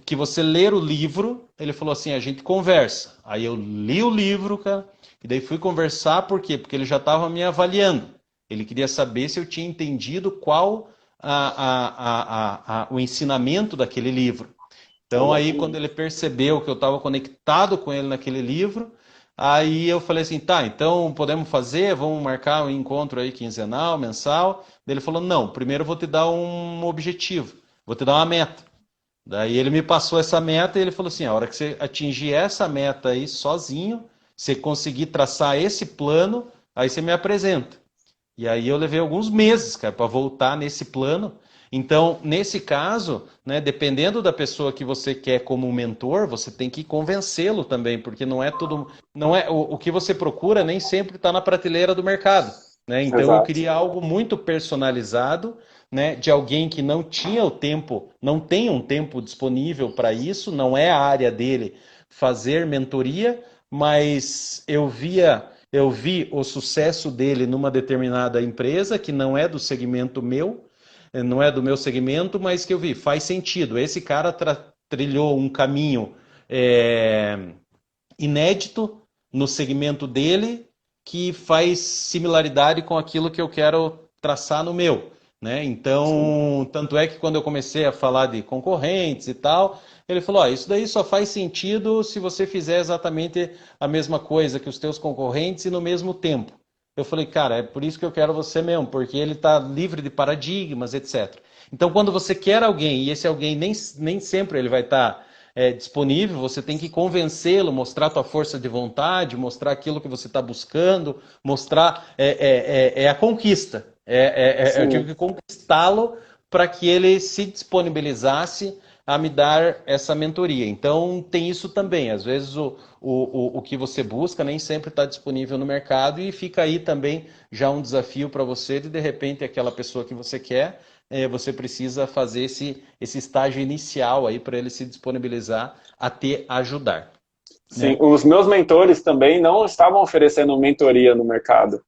Speaker 1: que você ler o livro, ele falou assim: a gente conversa. Aí eu li o livro, cara, e daí fui conversar, por quê? Porque ele já estava me avaliando. Ele queria saber se eu tinha entendido qual o ensinamento daquele livro. Então aí quando
Speaker 2: exatamente.
Speaker 1: ele percebeu que eu estava conectado com ele naquele livro, aí eu falei assim, tá, então podemos fazer, vamos marcar um encontro aí quinzenal, mensal. Daí ele falou, não, primeiro eu vou te dar um objetivo, vou te dar uma meta. Daí ele me passou essa meta e ele falou assim, a hora que você atingir essa meta aí sozinho, você conseguir traçar esse plano, aí você me apresenta. E aí eu levei alguns meses, cara, para voltar nesse plano. Então, nesse caso, né, dependendo da pessoa que você quer como mentor, você tem que convencê-lo também, porque não é tudo, não é o que você procura nem sempre está na prateleira do mercado, né? Então, eu
Speaker 2: Exato.
Speaker 1: queria algo muito personalizado, né, de alguém que não tinha o tempo, não tem um tempo disponível para isso, não é a área dele fazer mentoria, mas eu vi o sucesso dele numa determinada empresa que não é do segmento meu, não é do meu segmento, mas que eu vi, faz sentido. Esse cara trilhou um caminho é, inédito no segmento dele que faz similaridade com aquilo que eu quero traçar no meu. Né?
Speaker 2: Sim,
Speaker 1: Então, tanto é que quando eu comecei a falar de concorrentes e tal, ele falou: isso daí só faz sentido se você fizer exatamente a mesma coisa que os teus concorrentes e no mesmo tempo. Eu falei, cara, é por isso que eu quero você mesmo, porque ele está livre de paradigmas, etc. Então, quando você quer alguém, e esse alguém nem sempre ele vai estar disponível, você tem que convencê-lo, mostrar a tua força de vontade, mostrar aquilo que você está buscando, mostrar a conquista. Eu tive
Speaker 2: sim,
Speaker 1: que conquistá-lo para que ele se disponibilizasse a me dar essa mentoria. Então, tem isso também. Às vezes, o que você busca nem sempre está disponível no mercado e fica aí também já um desafio para você de repente, aquela pessoa que você quer, você precisa fazer esse estágio inicial aí para ele se disponibilizar a te ajudar,
Speaker 2: Sim,
Speaker 1: né?
Speaker 2: os meus mentores também não estavam oferecendo mentoria no mercado.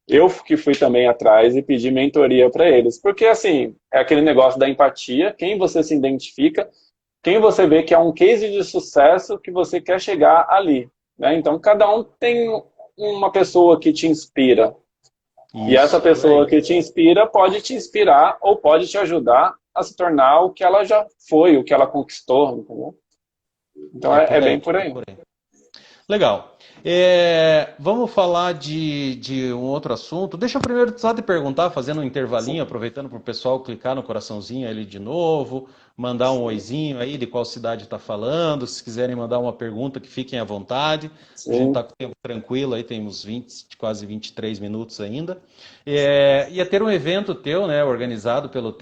Speaker 2: Eu que fui também atrás e pedi mentoria para eles. Porque, assim, é aquele negócio da empatia, quem você se identifica, quem você vê que é um case de sucesso que você quer chegar ali, né? Então, cada um tem uma pessoa que te inspira. E essa
Speaker 1: Isso, por
Speaker 2: pessoa
Speaker 1: aí.
Speaker 2: que te inspira pode te inspirar ou pode te ajudar a se tornar o que ela já foi, o que ela conquistou, entendeu? Então,
Speaker 1: É
Speaker 2: é
Speaker 1: por
Speaker 2: bem
Speaker 1: aí,
Speaker 2: por
Speaker 1: é
Speaker 2: aí.
Speaker 1: por aí. Legal. Vamos falar de um outro assunto. Deixa eu primeiro só te perguntar, fazendo um intervalinho, aproveitando para o pessoal clicar no coraçãozinho ali de novo, mandar um oizinho aí de qual cidade está falando. Se quiserem mandar uma pergunta, que fiquem à vontade. A gente
Speaker 2: Sim.
Speaker 1: está com o tempo tranquilo, aí tem uns 20, quase 23 minutos ainda. Ia ter um evento teu, né, organizado pela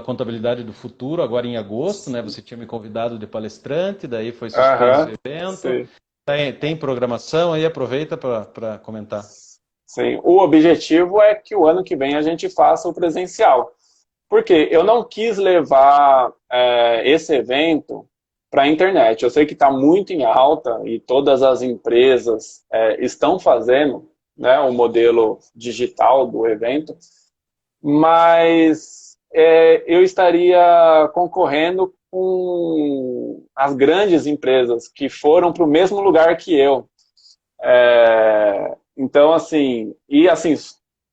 Speaker 1: Contabilidade do Futuro, agora em agosto, né? Você tinha me convidado de palestrante, daí foi suspenso o
Speaker 2: Aham.
Speaker 1: evento.
Speaker 2: Sim.
Speaker 1: Tem programação aí, aproveita para comentar.
Speaker 2: Sim. O objetivo é que o ano que vem a gente faça o presencial. Porque eu não quis levar esse evento para a internet. Eu sei que está muito em alta e todas as empresas estão fazendo, né, o modelo digital do evento, mas eu estaria concorrendo com as grandes empresas que foram para o mesmo lugar que eu. Então, assim,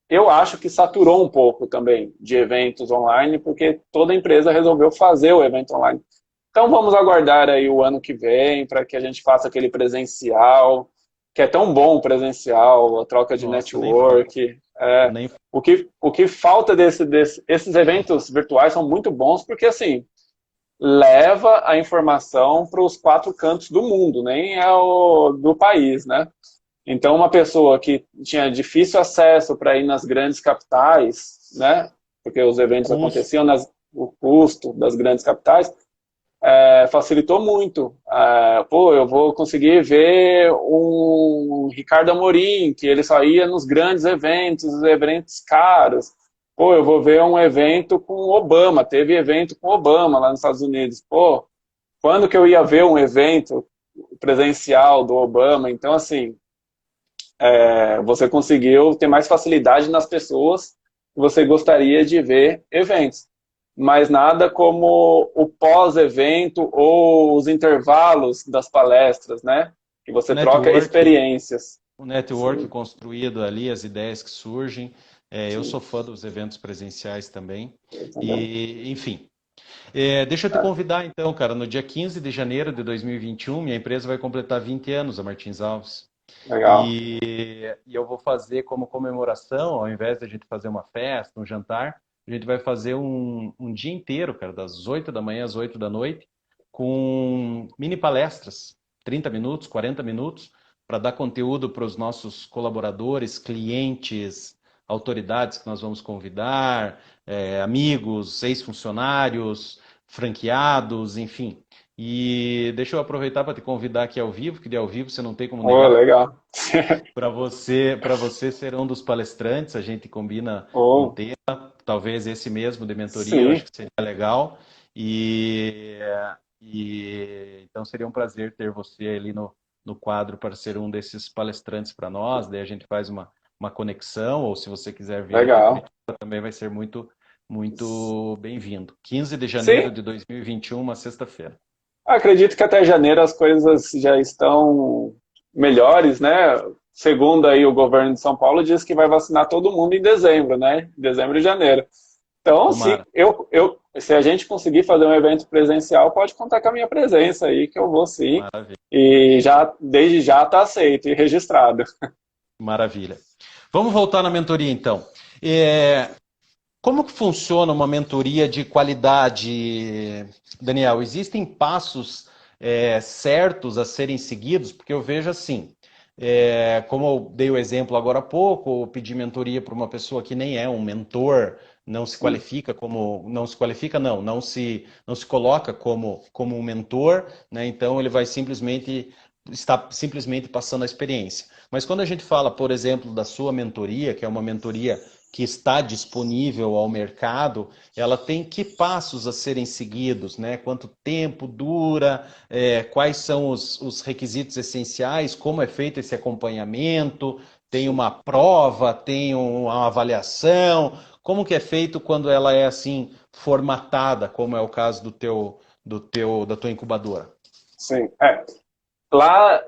Speaker 2: eu acho que saturou um pouco também de eventos online, porque toda empresa resolveu fazer o evento online. Então, vamos aguardar aí o ano que vem para que a gente faça aquele presencial, que é tão bom o presencial, a troca de
Speaker 1: Nossa, nem fala.
Speaker 2: network.
Speaker 1: Nem...
Speaker 2: O que falta esses eventos virtuais são muito bons, porque, assim, leva a informação para os quatro cantos do mundo, nem é o do país, né? Então, uma pessoa que tinha difícil acesso para ir nas grandes capitais, né? Porque os eventos
Speaker 1: Custo.
Speaker 2: aconteciam o custo das grandes capitais, facilitou muito. Pô, eu vou conseguir ver um Ricardo Amorim, que ele só ia nos grandes eventos, os eventos caros. Pô, eu vou ver um evento com o Obama. Teve evento com o Obama lá nos Estados Unidos. Pô, quando que eu ia ver um evento presencial do Obama? Então, assim, você conseguiu ter mais facilidade nas pessoas que você gostaria de ver eventos. Mas nada como o pós-evento ou os intervalos das palestras, né? Que
Speaker 1: O
Speaker 2: você troca
Speaker 1: network,
Speaker 2: experiências.
Speaker 1: o network
Speaker 2: Sim,
Speaker 1: construído ali, as ideias que surgem. Eu
Speaker 2: sim,
Speaker 1: sou fã dos eventos presenciais também.
Speaker 2: eu também.
Speaker 1: E, enfim. Deixa eu te convidar então, cara, no dia 15 de janeiro de 2021, minha empresa vai completar 20 anos, a Martins Alves.
Speaker 2: Legal.
Speaker 1: E eu vou fazer como comemoração, ao invés de a gente fazer uma festa, um jantar, a gente vai fazer um dia inteiro, cara, das 8 da manhã às 8 da noite, com mini palestras, 30 minutos, 40 minutos, para dar conteúdo para os nossos colaboradores, clientes, autoridades que nós vamos convidar, amigos, ex-funcionários, franqueados, enfim. E deixa eu aproveitar para te convidar aqui ao vivo, que de ao vivo você não tem como
Speaker 2: Oh,
Speaker 1: negar.
Speaker 2: legal.
Speaker 1: Para você ser um dos palestrantes, a gente combina um
Speaker 2: Oh,
Speaker 1: tema, talvez esse mesmo de mentoria, eu acho
Speaker 2: sim.
Speaker 1: que seria legal. E, então seria um prazer ter você ali no quadro para ser um desses palestrantes para nós. Daí a gente faz uma conexão, ou se você quiser vir aqui a
Speaker 2: Legal.
Speaker 1: Curitiba, também vai ser muito, muito bem-vindo. 15 de janeiro
Speaker 2: Sim,
Speaker 1: de 2021, uma sexta-feira.
Speaker 2: acredito que até janeiro as coisas já estão melhores, né? Segundo aí o governo de São Paulo diz que vai vacinar todo mundo em dezembro, né? Dezembro e janeiro. Então,
Speaker 1: Tomara.
Speaker 2: se a gente conseguir fazer um evento presencial, pode contar com a minha presença aí, que eu vou sim.
Speaker 1: Maravilha.
Speaker 2: E já, desde já está aceito e registrado.
Speaker 1: Maravilha. Vamos voltar na mentoria então. É, Como que funciona uma mentoria de qualidade, Daniel? Existem passos certos a serem seguidos? Porque eu vejo assim, como eu dei o exemplo agora há pouco, eu pedi mentoria para uma pessoa que nem é um mentor, não se qualifica não se coloca como um mentor, né? Então ele vai está simplesmente passando a experiência. Mas quando a gente fala, por exemplo, da sua mentoria, que é uma mentoria que está disponível ao mercado, ela tem que passos a serem seguidos, né? Quanto tempo dura, quais são os requisitos essenciais, como é feito esse acompanhamento, tem uma prova, tem uma avaliação, como que é feito quando ela é assim formatada, como é o caso da tua incubadora?
Speaker 2: Sim. Lá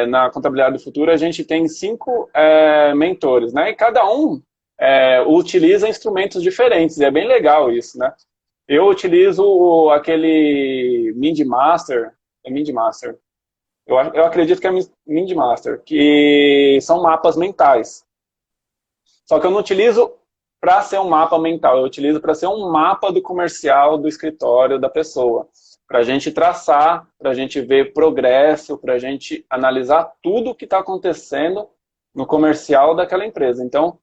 Speaker 2: na Contabilidade do Futuro, a gente tem 5 mentores, né? E cada um utiliza instrumentos diferentes, e é bem legal isso, né? Eu utilizo aquele MindMaster, MindMaster. Eu acredito que é MindMaster, que são mapas mentais. Só que eu não utilizo para ser um mapa mental, eu utilizo para ser um mapa do comercial do escritório da pessoa. Para a gente traçar, para a gente ver progresso, para a gente analisar tudo o que está acontecendo no comercial daquela empresa. Então,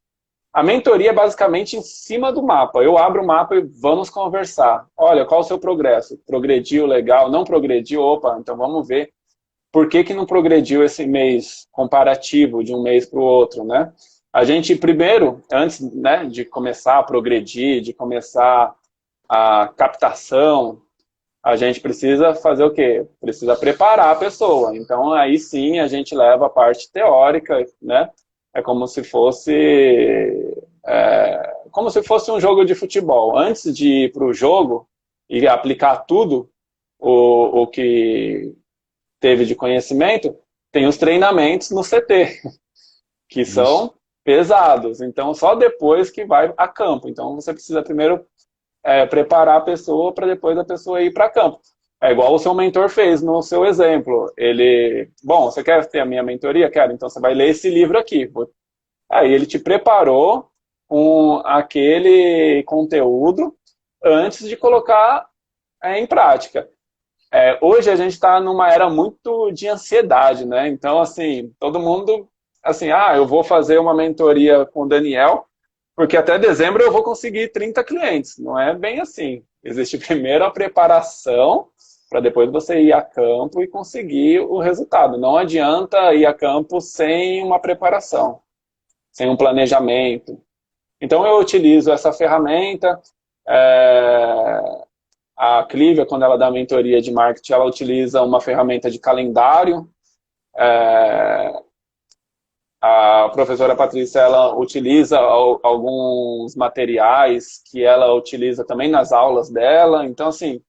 Speaker 2: a mentoria é basicamente em cima do mapa. Eu abro o mapa e vamos conversar. Olha, qual o seu progresso? Progrediu, legal. Não progrediu? Opa, então vamos ver por que não progrediu esse mês comparativo de um mês para o outro, né? A gente primeiro, antes, né, de começar a progredir, de começar a captação, a gente precisa fazer o quê? Precisa preparar a pessoa. Então, aí sim, a gente leva a parte teórica, né? É como se fosse um jogo de futebol. Antes de ir para o jogo e aplicar tudo o que teve de conhecimento, tem os treinamentos no CT, que
Speaker 1: Isso.
Speaker 2: são pesados. Então, só depois que vai a campo. Então, você precisa primeiro preparar a pessoa para depois a pessoa ir para campo. É igual o seu mentor fez no seu exemplo. Bom, você quer ter a minha mentoria? Quero. Então, você vai ler esse livro aqui. Aí, ele te preparou com aquele conteúdo antes de colocar em prática. Hoje a gente está numa era muito de ansiedade, né? Então, assim, todo mundo, assim, eu vou fazer uma mentoria com o Daniel, porque até dezembro eu vou conseguir 30 clientes. Não é bem assim. Existe primeiro a preparação, para depois você ir a campo e conseguir o resultado. Não adianta ir a campo sem uma preparação, sem um planejamento. Então, eu utilizo essa ferramenta. A Clivia, quando ela dá mentoria de marketing, ela utiliza uma ferramenta de calendário. A professora Patrícia, ela utiliza alguns materiais que ela utiliza também nas aulas dela. Então, assim,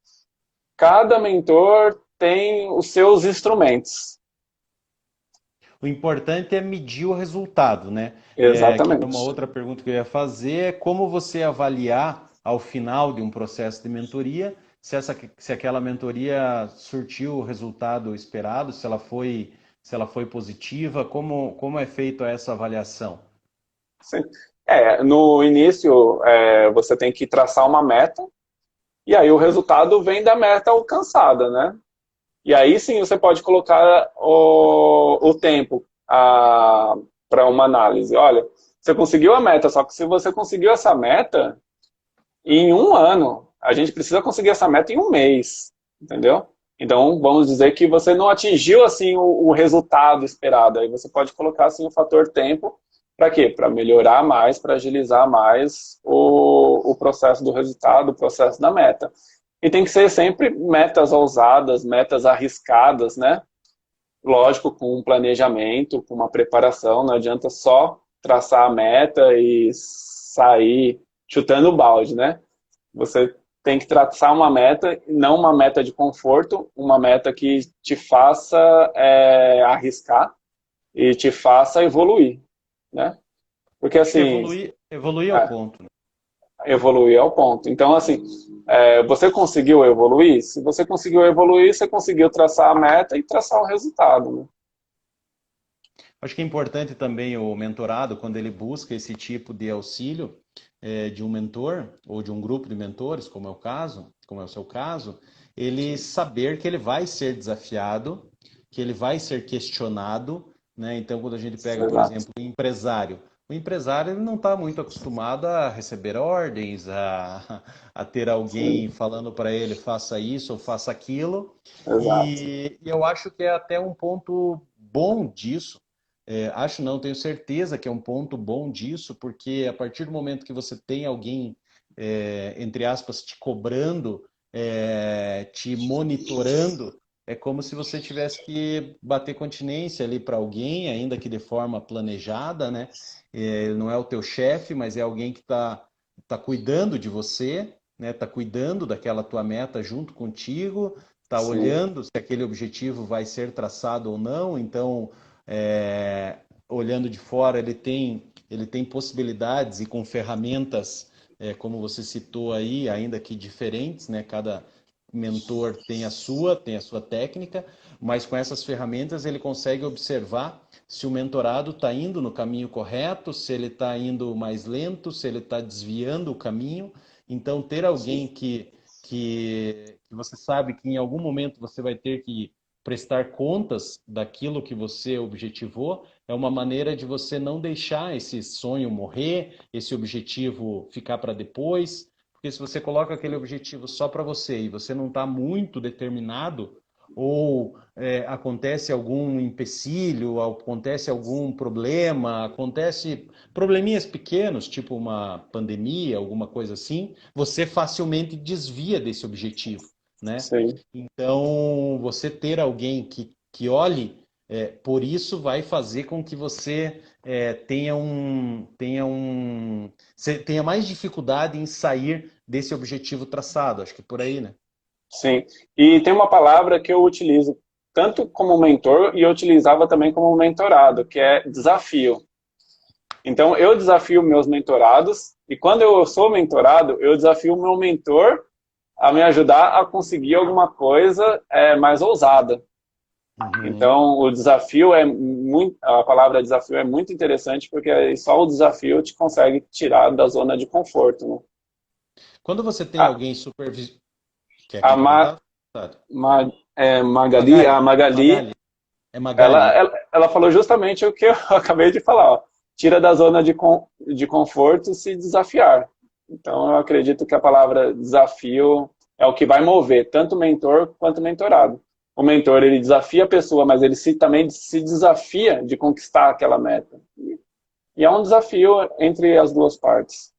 Speaker 2: cada mentor tem os seus instrumentos.
Speaker 1: O importante é medir o resultado, né? Que é uma
Speaker 2: Exatamente.
Speaker 1: outra pergunta que eu ia fazer, é como você avaliar ao final de um processo de mentoria se aquela mentoria surtiu o resultado esperado, se ela foi positiva, como é feita essa avaliação?
Speaker 2: Sim. No início, você tem que traçar uma meta, e aí o resultado vem da meta alcançada, né? E aí sim você pode colocar o tempo para uma análise. Olha, você conseguiu a meta, só que se você conseguiu essa meta em um ano, a gente precisa conseguir essa meta em um mês, entendeu? Então, vamos dizer que você não atingiu assim o resultado esperado. Aí você pode colocar assim o fator tempo para quê? Para melhorar mais, para agilizar mais o processo do resultado, o processo da meta. E tem que ser sempre metas ousadas, metas arriscadas, né? Lógico, com um planejamento, com uma preparação. Não adianta só traçar a meta e sair chutando o balde, né? Você tem que traçar uma meta, não uma meta de conforto, uma meta que te faça arriscar e te faça evoluir, né? Porque
Speaker 1: Acho que
Speaker 2: assim,
Speaker 1: evoluir é o
Speaker 2: é,
Speaker 1: ponto, né?
Speaker 2: evoluir é o ponto. Então, assim, você conseguiu evoluir? Se você conseguiu evoluir, você conseguiu traçar a meta e traçar o resultado, né?
Speaker 1: Acho que é importante também o mentorado, quando ele busca esse tipo de auxílio de um mentor ou de um grupo de mentores, como é o caso, como é o seu caso, ele saber que ele vai ser desafiado, que ele vai ser questionado, né? Então, quando a gente pega, por
Speaker 2: Exato.
Speaker 1: exemplo, um empresário, o empresário ele não está muito acostumado a receber ordens, a ter alguém
Speaker 2: Sim,
Speaker 1: falando para ele faça isso ou faça aquilo.
Speaker 2: exato.
Speaker 1: E eu acho que é até um ponto bom disso. Acho não, tenho certeza que é um ponto bom disso, porque a partir do momento que você tem alguém, entre aspas, te cobrando, te monitorando, é como se você tivesse que bater continência ali para alguém, ainda que de forma planejada, né? Ele não é o teu chefe, mas é alguém que tá cuidando de você, né? Tá cuidando daquela tua meta junto contigo, tá
Speaker 2: Sim,
Speaker 1: olhando se aquele objetivo vai ser traçado ou não. Então, é, olhando de fora, ele tem possibilidades e com ferramentas, como você citou aí, ainda que diferentes, né? Cada mentor tem a sua técnica, mas com essas ferramentas ele consegue observar se o mentorado está indo no caminho correto, se ele está indo mais lento, se ele está desviando o caminho. Então, ter alguém que você sabe que em algum momento você vai ter que prestar contas daquilo que você objetivou, é uma maneira de você não deixar esse sonho morrer, esse objetivo ficar para depois, porque se você coloca aquele objetivo só para você e você não está muito determinado, ou acontece algum empecilho, acontece algum problema, acontece probleminhas pequenos, tipo uma pandemia, alguma coisa assim, você facilmente desvia desse objetivo, né?
Speaker 2: sim.
Speaker 1: Então, você ter alguém que olhe por isso vai fazer com que você tenha mais dificuldade em sair desse objetivo traçado. Acho que por aí, né?
Speaker 2: Sim. E tem uma palavra que eu utilizo tanto como mentor e eu utilizava também como mentorado, que é desafio. Então, eu desafio meus mentorados e quando eu sou mentorado, eu desafio o meu mentor a me ajudar a conseguir alguma coisa mais ousada.
Speaker 1: Uhum.
Speaker 2: Então, o desafio a palavra desafio é muito interessante porque só o desafio te consegue tirar da zona de conforto, né?
Speaker 1: Quando você tem
Speaker 2: A,
Speaker 1: alguém supervisionando. Quer
Speaker 2: a, Ma,
Speaker 1: complementar? Tá.
Speaker 2: Magali,
Speaker 1: Magali,
Speaker 2: a Magali,
Speaker 1: Magali, é Magali.
Speaker 2: ela falou justamente o que eu acabei de falar, ó. Tira da zona de conforto e se desafiar. Então, eu acredito que a palavra desafio é o que vai mover tanto o mentor quanto o mentorado. O mentor, ele desafia a pessoa, mas ele também se desafia de conquistar aquela meta. E é um desafio entre as duas partes.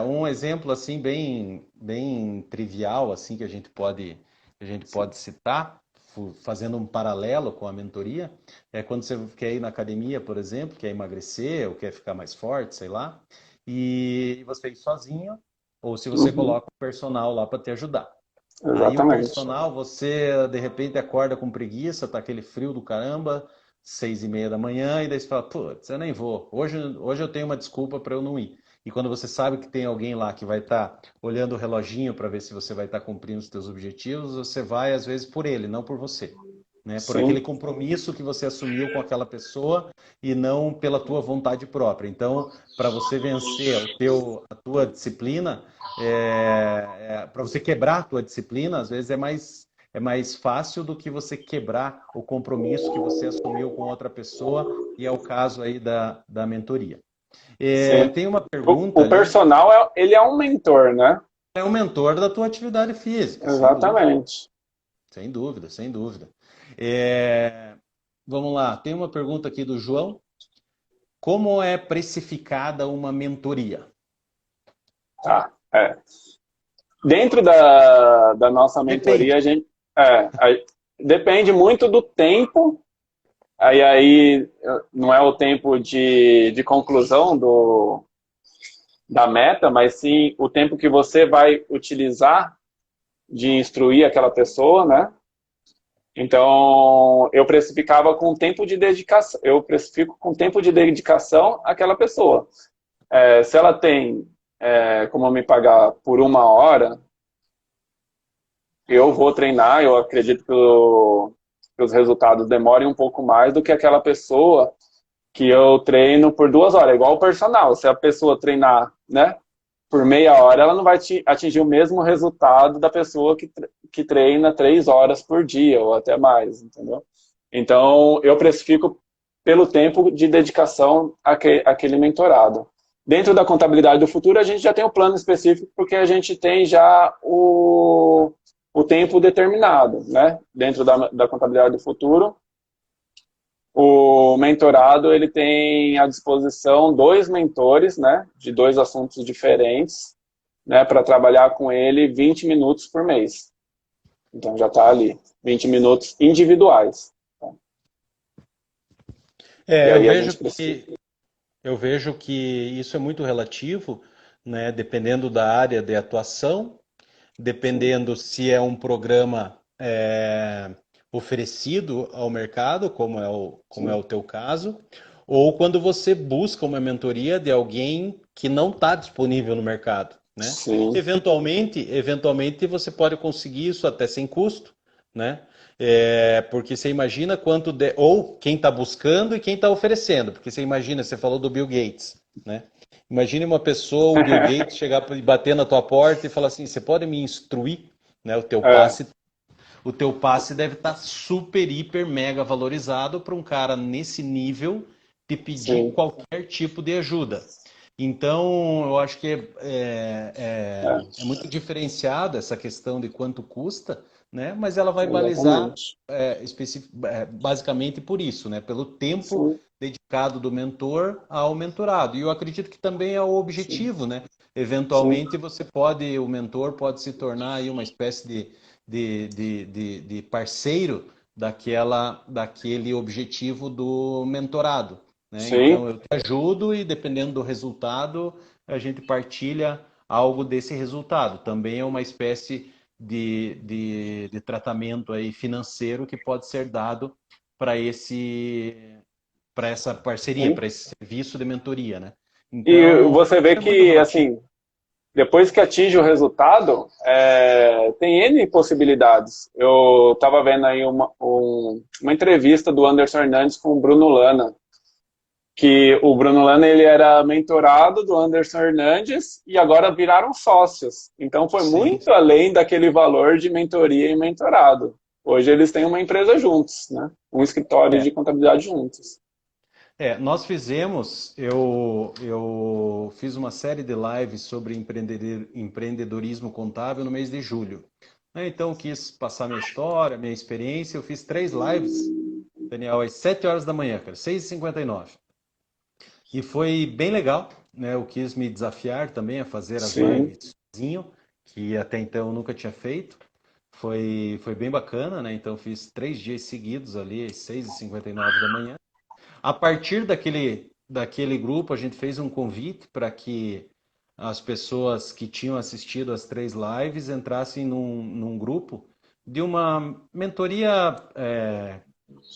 Speaker 1: Um exemplo assim bem, bem trivial assim que a gente pode citar, fazendo um paralelo com a mentoria, é quando você quer ir na academia, por exemplo, quer emagrecer ou quer ficar mais forte, sei lá, e você ir sozinho, ou se você
Speaker 2: Uhum,
Speaker 1: coloca um personal lá para te ajudar. Aí o
Speaker 2: exatamente.
Speaker 1: personal, você de repente acorda com preguiça, tá aquele frio do caramba, 6:30 da manhã, e daí você fala, putz, eu nem vou. Hoje eu tenho uma desculpa para eu não ir. E quando você sabe que tem alguém lá que vai estar olhando o reloginho para ver se você vai estar cumprindo os seus objetivos, você vai às vezes por ele, não por você, né? Por aquele
Speaker 2: Sim,
Speaker 1: compromisso que você assumiu com aquela pessoa e não pela tua vontade própria. Então, para você vencer a tua disciplina, para você quebrar a tua disciplina, às vezes é mais fácil do que você quebrar o compromisso que você assumiu com outra pessoa, e é o caso aí da mentoria.
Speaker 2: sim.
Speaker 1: Tem uma pergunta
Speaker 2: O
Speaker 1: ali.
Speaker 2: personal, ele é um mentor, né?
Speaker 1: É o mentor da tua atividade física, sem dúvida,
Speaker 2: Exatamente.
Speaker 1: sem dúvida, sem dúvida. É, Vamos lá, tem uma pergunta aqui do João. Como é precificada uma mentoria?
Speaker 2: Tá. Dentro da nossa mentoria,
Speaker 1: Depende.
Speaker 2: a gente depende muito do tempo. Aí não é o tempo de conclusão da meta, mas sim o tempo que você vai utilizar de instruir aquela pessoa, né? Então, eu precificava com tempo de dedicação, eu precifico com tempo de dedicação àquela pessoa. Se ela tem como me pagar por 1 hora, eu vou treinar, eu acredito que os resultados demorem um pouco mais do que aquela pessoa que eu treino por 2 horas, igual o personal. Se a pessoa treinar, né, por meia hora, ela não vai atingir o mesmo resultado da pessoa que treina 3 horas por dia ou até mais, entendeu? Então, eu precifico pelo tempo de dedicação àquele mentorado. Dentro da contabilidade do futuro, a gente já tem um plano específico, porque a gente tem já o tempo determinado, né? Dentro da contabilidade do futuro, o mentorado ele tem à disposição 2 mentores, né? De 2 assuntos diferentes, né? Para trabalhar com ele 20 minutos por mês. Então já está ali, 20 minutos individuais. E
Speaker 1: Eu
Speaker 2: aí a
Speaker 1: vejo
Speaker 2: gente precisa.
Speaker 1: eu vejo que isso é muito relativo, né? Dependendo da área de atuação, dependendo se é um programa oferecido ao mercado, como é
Speaker 2: Sim,
Speaker 1: o teu caso, ou quando você busca uma mentoria de alguém que não está disponível no mercado, né?
Speaker 2: sim,
Speaker 1: Eventualmente você pode conseguir isso até sem custo, né? Porque você imagina ou quem está buscando e quem está oferecendo, porque você imagina, você falou do Bill Gates, né? Imagine uma pessoa, o Bill Gates, chegar e bater na tua porta e falar assim: você pode me instruir, né?
Speaker 2: é,
Speaker 1: O teu passe deve estar super, hiper, mega valorizado para um cara nesse nível te pedir
Speaker 2: sim,
Speaker 1: qualquer tipo de ajuda. Então, eu acho que é
Speaker 2: é,
Speaker 1: muito diferenciada essa questão de quanto custa, né? Mas ela vai balizar
Speaker 2: exatamente.
Speaker 1: basicamente por isso, né? Pelo tempo
Speaker 2: Sim,
Speaker 1: dedicado do mentor ao mentorado. E eu acredito que também é o
Speaker 2: sim,
Speaker 1: objetivo, né?
Speaker 2: sim,
Speaker 1: Eventualmente o mentor pode se tornar aí uma espécie de parceiro daquele objetivo do mentorado, né?
Speaker 2: sim.
Speaker 1: Então eu te ajudo e dependendo do resultado a gente partilha algo desse resultado. Também é uma espécie de tratamento aí financeiro que pode ser dado para para essa parceria,
Speaker 2: Sim.
Speaker 1: para esse serviço de mentoria, né?
Speaker 2: E
Speaker 1: Então,
Speaker 2: você vê
Speaker 1: é muito
Speaker 2: que,
Speaker 1: relativo.
Speaker 2: assim, depois que atinge o resultado, tem N possibilidades. Eu estava vendo aí uma entrevista do Anderson Hernandes com o Bruno Lana, que o Bruno Lana ele era mentorado do Anderson Hernandes e agora viraram sócios. Então foi
Speaker 1: Sim.
Speaker 2: muito além daquele valor de mentoria e mentorado. Hoje eles têm uma empresa juntos, né? Um escritório
Speaker 1: É,
Speaker 2: de contabilidade juntos.
Speaker 1: nós eu fiz uma série de lives sobre empreendedorismo contábil no mês de julho. Né? Então, eu quis passar minha história, minha experiência. Eu fiz 3 lives, Daniel, às 7 horas da manhã, cara, 6h59. E foi bem legal, né? Eu quis me desafiar também a fazer as
Speaker 2: Sim,
Speaker 1: lives sozinho, que até então eu nunca tinha feito. Foi bem bacana, né? Então, fiz 3 dias seguidos ali, às 6h59 da manhã. A partir daquele grupo, a gente fez um convite para que as pessoas que tinham assistido as 3 lives entrassem num grupo de uma mentoria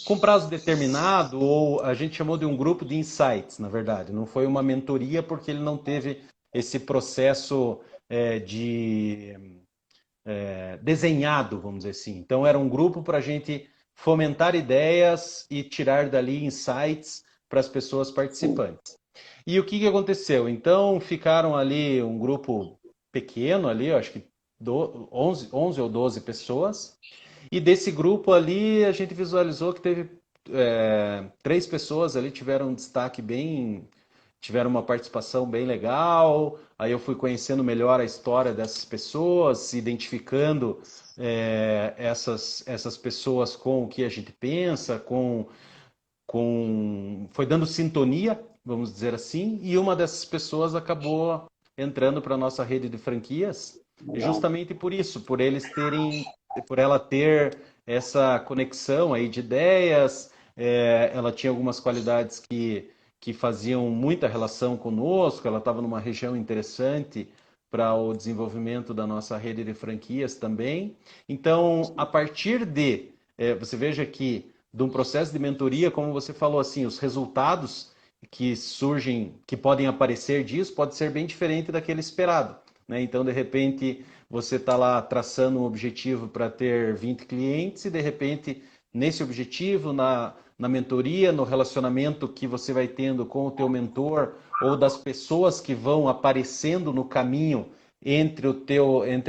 Speaker 1: com prazo determinado, ou a gente chamou de um grupo de insights, na verdade. Não foi uma mentoria porque ele não teve esse processo desenhado, vamos dizer assim. Então, era um grupo para a gente fomentar ideias e tirar dali insights para as pessoas participantes. E o que que aconteceu? Então, ficaram ali um grupo pequeno ali, eu acho que 11 ou 12 pessoas, e desse grupo ali a gente visualizou que teve 3 pessoas ali tiveram um destaque tiveram uma participação bem legal. Aí eu fui conhecendo melhor a história dessas pessoas, identificando essas pessoas com o que a gente pensa, foi dando sintonia, vamos dizer assim, e uma dessas pessoas acabou entrando para a nossa rede de franquias,
Speaker 2: legal.
Speaker 1: justamente por isso, por ela ter essa conexão aí de ideias, ela tinha algumas qualidades que faziam muita relação conosco, ela estava numa região interessante para o desenvolvimento da nossa rede de franquias também. Então, a partir você veja que de um processo de mentoria, como você falou assim, os resultados que surgem, que podem aparecer disso, pode ser bem diferente daquele esperado, né? Então, de repente, você está lá traçando um objetivo para ter 20 clientes e, de repente, nesse objetivo, na mentoria, no relacionamento que você vai tendo com o teu mentor ou das pessoas que vão aparecendo no caminho entre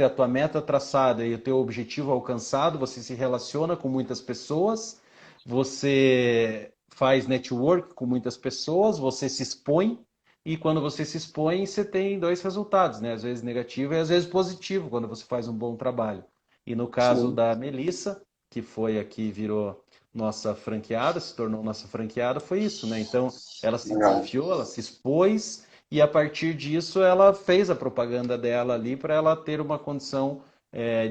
Speaker 1: a tua meta traçada e o teu objetivo alcançado, você se relaciona com muitas pessoas, você faz network com muitas pessoas, você se expõe, e quando você se expõe, você tem dois resultados, né? Às vezes negativo e às vezes positivo, quando você faz um bom trabalho. E no caso
Speaker 2: Sim.
Speaker 1: da Melissa, que foi aqui, virou nossa franqueada, se tornou nossa franqueada, foi isso, né? Então, ela se
Speaker 2: Legal.
Speaker 1: desafiou, ela se expôs, e a partir disso ela fez a propaganda dela ali para ela ter uma condição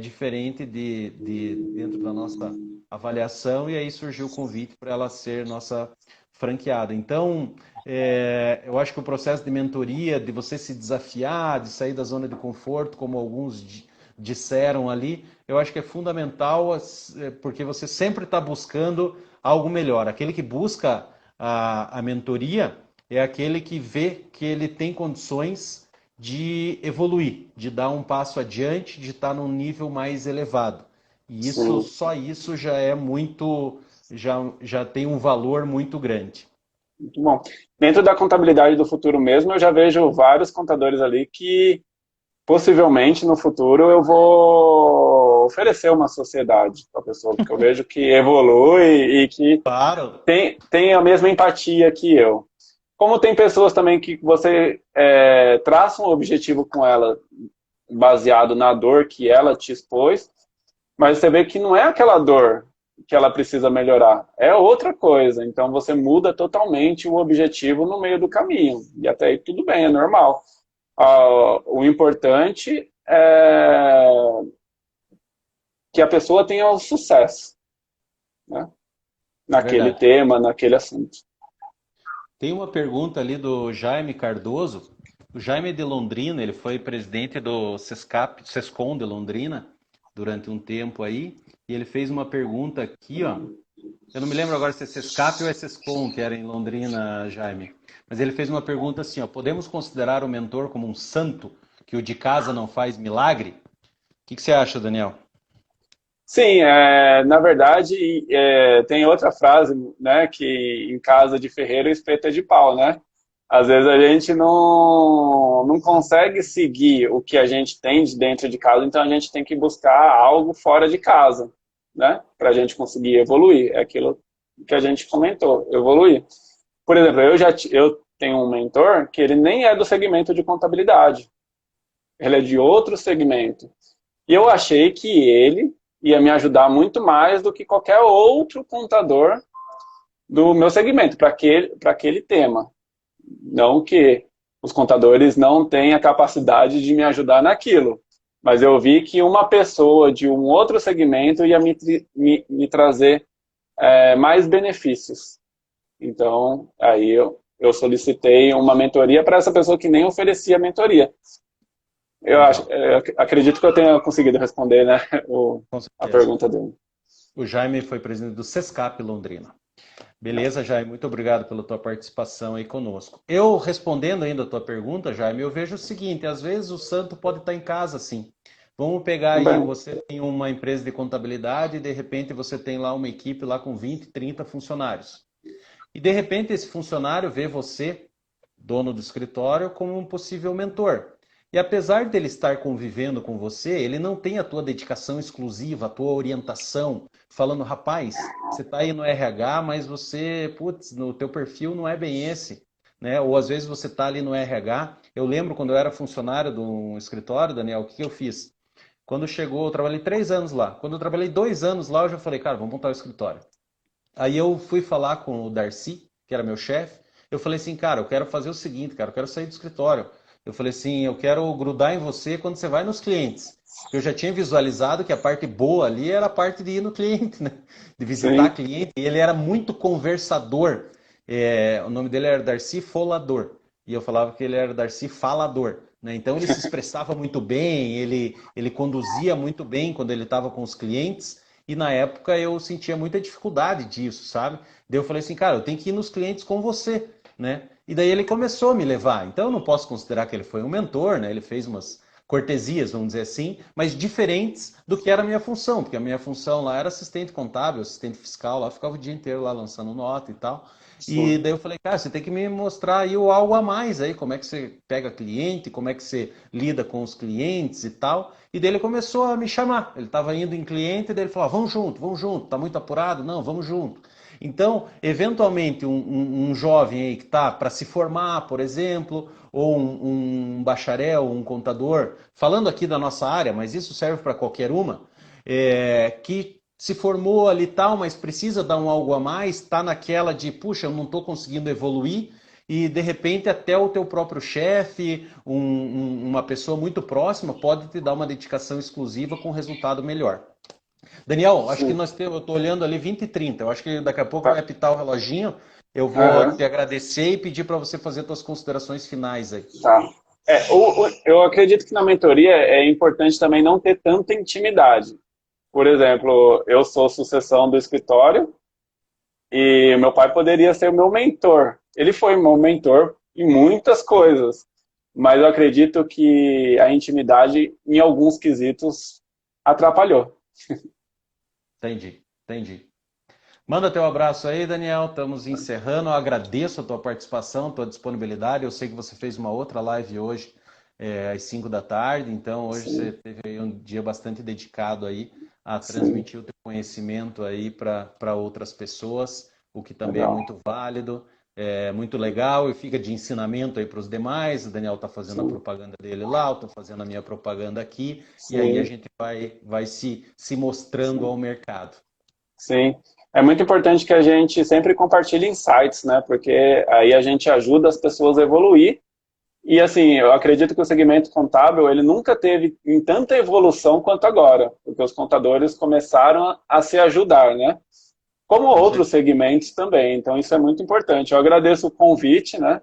Speaker 1: diferente dentro da nossa avaliação, e aí surgiu o convite para ela ser nossa franqueada. Então, eu acho que o processo de mentoria, de você se desafiar, de sair da zona de conforto, como alguns disseram ali, eu acho que é fundamental, porque você sempre está buscando algo melhor. Aquele que busca a mentoria é aquele que vê que ele tem condições de evoluir, de dar um passo adiante, de estar num nível mais elevado. E isso,
Speaker 2: Sim.
Speaker 1: só isso já é muito, já tem um valor muito grande.
Speaker 2: Muito bom. Dentro da contabilidade do futuro mesmo, eu já vejo vários contadores ali que possivelmente no futuro eu vou oferecer uma sociedade para a pessoa, porque eu vejo que evolui e que
Speaker 1: Claro,
Speaker 2: tem a mesma empatia que eu. Como tem pessoas também que você traça um objetivo com ela baseado na dor que ela te expôs, mas você vê que não é aquela dor que ela precisa melhorar, é outra coisa. Então você muda totalmente o objetivo no meio do caminho. E até aí tudo bem, é normal. O importante é que a pessoa tenha o sucesso, né? Naquele
Speaker 1: verdade.
Speaker 2: tema, naquele assunto.
Speaker 1: Tem uma pergunta ali do Jaime Cardoso. O Jaime é de Londrina, ele foi presidente do Sescom de Londrina durante um tempo aí, e ele fez uma pergunta aqui, ó. Eu não me lembro agora se é Sescap ou é Sescom, que era em Londrina, Jaime. Mas ele fez uma pergunta assim, ó: podemos considerar o mentor como um santo, que o de casa não faz milagre? O que você acha, Daniel?
Speaker 2: Sim, na verdade, tem outra frase, né, que em casa de ferreiro, espeto é de pau, né? Às vezes a gente não consegue seguir o que a gente tem de dentro de casa, então a gente tem que buscar algo fora de casa, né? Para a gente conseguir evoluir. É aquilo que a gente comentou, evoluir. Por exemplo, eu tenho um mentor que ele nem é do segmento de contabilidade, ele é de outro segmento. E eu achei que ele ia me ajudar muito mais do que qualquer outro contador do meu segmento, para aquele tema. Não que os contadores não tenham a capacidade de me ajudar naquilo, mas eu vi que uma pessoa de um outro segmento ia me trazer mais benefícios. Então, aí eu solicitei uma mentoria para essa pessoa que nem oferecia mentoria.
Speaker 1: Legal,
Speaker 2: Acredito que eu tenha conseguido responder, né,
Speaker 1: com
Speaker 2: a
Speaker 1: certeza.
Speaker 2: pergunta dele.
Speaker 1: O Jaime foi presidente do Sescap Londrina. Beleza, Jaime, muito obrigado pela tua participação aí conosco. Eu, respondendo ainda a tua pergunta, Jaime, eu vejo o seguinte: às vezes o santo pode estar em casa, sim. Vamos pegar aí,
Speaker 2: Também.
Speaker 1: você tem uma empresa de contabilidade e de repente você tem lá uma equipe lá com 20, 30 funcionários. E de repente esse funcionário vê você, dono do escritório, como um possível mentor. E apesar dele estar convivendo com você, ele não tem a tua dedicação exclusiva, a tua orientação, falando, rapaz, você está aí no RH, mas você, putz, no teu perfil não é bem esse, né? Ou às vezes você está ali no RH. Eu lembro quando eu era funcionário de um escritório, Daniel, o que eu fiz? Quando chegou, eu trabalhei 3 anos lá. Quando eu trabalhei 2 anos lá, eu já falei, cara, vamos montar o escritório. Aí eu fui falar com o Darcy, que era meu chefe. Eu falei assim, cara, eu quero fazer o seguinte, cara, eu quero sair do escritório. Eu falei assim, eu quero grudar em você quando você vai nos clientes. Eu já tinha visualizado que a parte boa ali era a parte de ir no cliente, né? De visitar
Speaker 2: Sim,
Speaker 1: cliente. E ele era muito conversador. O nome dele era Darcy Folador. E eu falava que ele era Darcy Falador. Né? Então ele se expressava muito bem, ele conduzia muito bem quando ele estava com os clientes. E na época eu sentia muita dificuldade disso, sabe? Daí eu falei assim, cara, eu tenho que ir nos clientes com você, né? E daí ele começou a me levar. Então eu não posso considerar que ele foi um mentor, né? Ele fez umas cortesias, vamos dizer assim, mas diferentes do que era a minha função, porque a minha função lá era assistente contábil, assistente fiscal, lá ficava o dia inteiro lá lançando nota e tal. E
Speaker 2: sim.
Speaker 1: daí eu falei, cara, você tem que me mostrar aí o algo a mais aí, como é que você pega cliente, como é que você lida com os clientes e tal. E daí ele começou a me chamar. Ele estava indo em cliente, e daí ele falou: vamos junto, tá muito apurado? Não, vamos junto. Então, eventualmente, um jovem aí que está para se formar, por exemplo, ou um bacharel, um contador, falando aqui da nossa área, mas isso serve para qualquer uma, que se formou ali e tal, mas precisa dar um algo a mais, está naquela de, puxa, eu não estou conseguindo evoluir, e de repente até o teu próprio chefe, uma pessoa muito próxima, pode te dar uma dedicação exclusiva com resultado melhor. Daniel, acho que
Speaker 2: Sim.
Speaker 1: nós temos, eu estou olhando ali 20h30, eu acho que daqui a pouco vai
Speaker 2: Tá.
Speaker 1: apitar o reloginho, eu vou
Speaker 2: Aham.
Speaker 1: te agradecer e pedir para você fazer suas considerações finais aí.
Speaker 2: Tá. Eu acredito que na mentoria é importante também não ter tanta intimidade. Por exemplo, eu sou sucessão do escritório e meu pai poderia ser o meu mentor. Ele foi meu mentor em muitas coisas, mas eu acredito que a intimidade, em alguns quesitos, atrapalhou.
Speaker 1: Entendi, entendi. Manda teu abraço aí, Daniel. Estamos encerrando. Eu agradeço a tua participação, a tua disponibilidade. Eu sei que você fez uma outra live hoje, às 5 da tarde, então hoje você
Speaker 2: Sim,
Speaker 1: teve aí um dia bastante dedicado aí a
Speaker 2: sim,
Speaker 1: transmitir o teu conhecimento aí para outras pessoas, o que também é
Speaker 2: legal.
Speaker 1: muito válido, é muito legal e fica de ensinamento aí para os demais. O Daniel está fazendo a
Speaker 2: Sim,
Speaker 1: propaganda dele lá, eu estou fazendo a minha propaganda aqui, e aí a
Speaker 2: sim,
Speaker 1: gente vai se mostrando ao
Speaker 2: sim.
Speaker 1: mercado.
Speaker 2: Sim. É muito importante que a gente sempre compartilhe insights, né? Porque aí a gente ajuda as pessoas a evoluir. E assim, eu acredito que o segmento contábil, ele nunca teve em tanta evolução quanto agora, porque os contadores começaram a se ajudar, né? Como
Speaker 1: Com
Speaker 2: outros
Speaker 1: certeza.
Speaker 2: segmentos também. Então isso é muito importante. Eu agradeço o convite, né?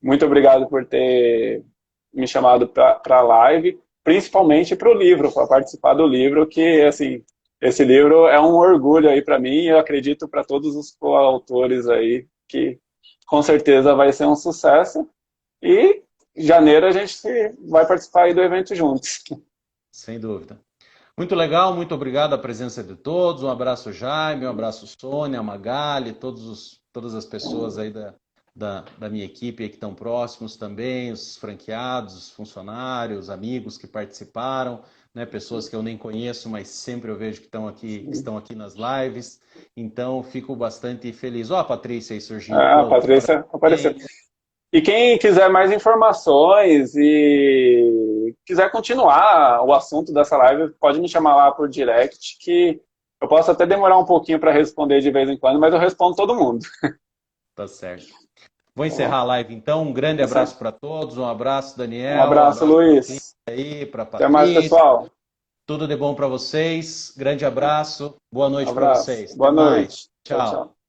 Speaker 2: Muito obrigado por ter me chamado para a live, principalmente para o livro, para participar do livro, que assim, esse livro é um orgulho aí para mim e eu acredito para todos os coautores aí que com certeza vai ser um sucesso. E em janeiro a gente vai participar aí do evento juntos.
Speaker 1: Sem dúvida. Muito legal, muito obrigado a presença de todos. Um abraço, Jaime, um abraço, Sônia, Magali, todas as pessoas aí da minha equipe aí que estão próximos também, os franqueados, os funcionários, amigos que participaram, né, pessoas que eu nem conheço, mas sempre eu vejo que estão aqui nas lives. Então, fico bastante feliz. Ó, a Patrícia aí surgindo,
Speaker 2: Ah, a
Speaker 1: coautora
Speaker 2: Patrícia apareceu.
Speaker 1: também.
Speaker 2: E quem quiser mais informações e quiser continuar o assunto dessa live, pode me chamar lá por direct, que eu posso até demorar um pouquinho para responder de vez em quando, mas eu respondo todo mundo.
Speaker 1: Tá certo. Vou
Speaker 2: Tá bom?
Speaker 1: encerrar a live então. Um grande
Speaker 2: Tá
Speaker 1: abraço
Speaker 2: certo.
Speaker 1: para todos. Um abraço,
Speaker 2: Um
Speaker 1: Daniel. Um
Speaker 2: abraço,
Speaker 1: abraço
Speaker 2: Luiz.
Speaker 1: aí para
Speaker 2: Até mais,
Speaker 1: Patrícia.
Speaker 2: pessoal.
Speaker 1: Tudo de bom para vocês. Grande abraço. Boa
Speaker 2: Um
Speaker 1: noite para
Speaker 2: abraço.
Speaker 1: vocês. Até
Speaker 2: Boa
Speaker 1: mais.
Speaker 2: noite. Tchau,
Speaker 1: Tchau.
Speaker 2: tchau.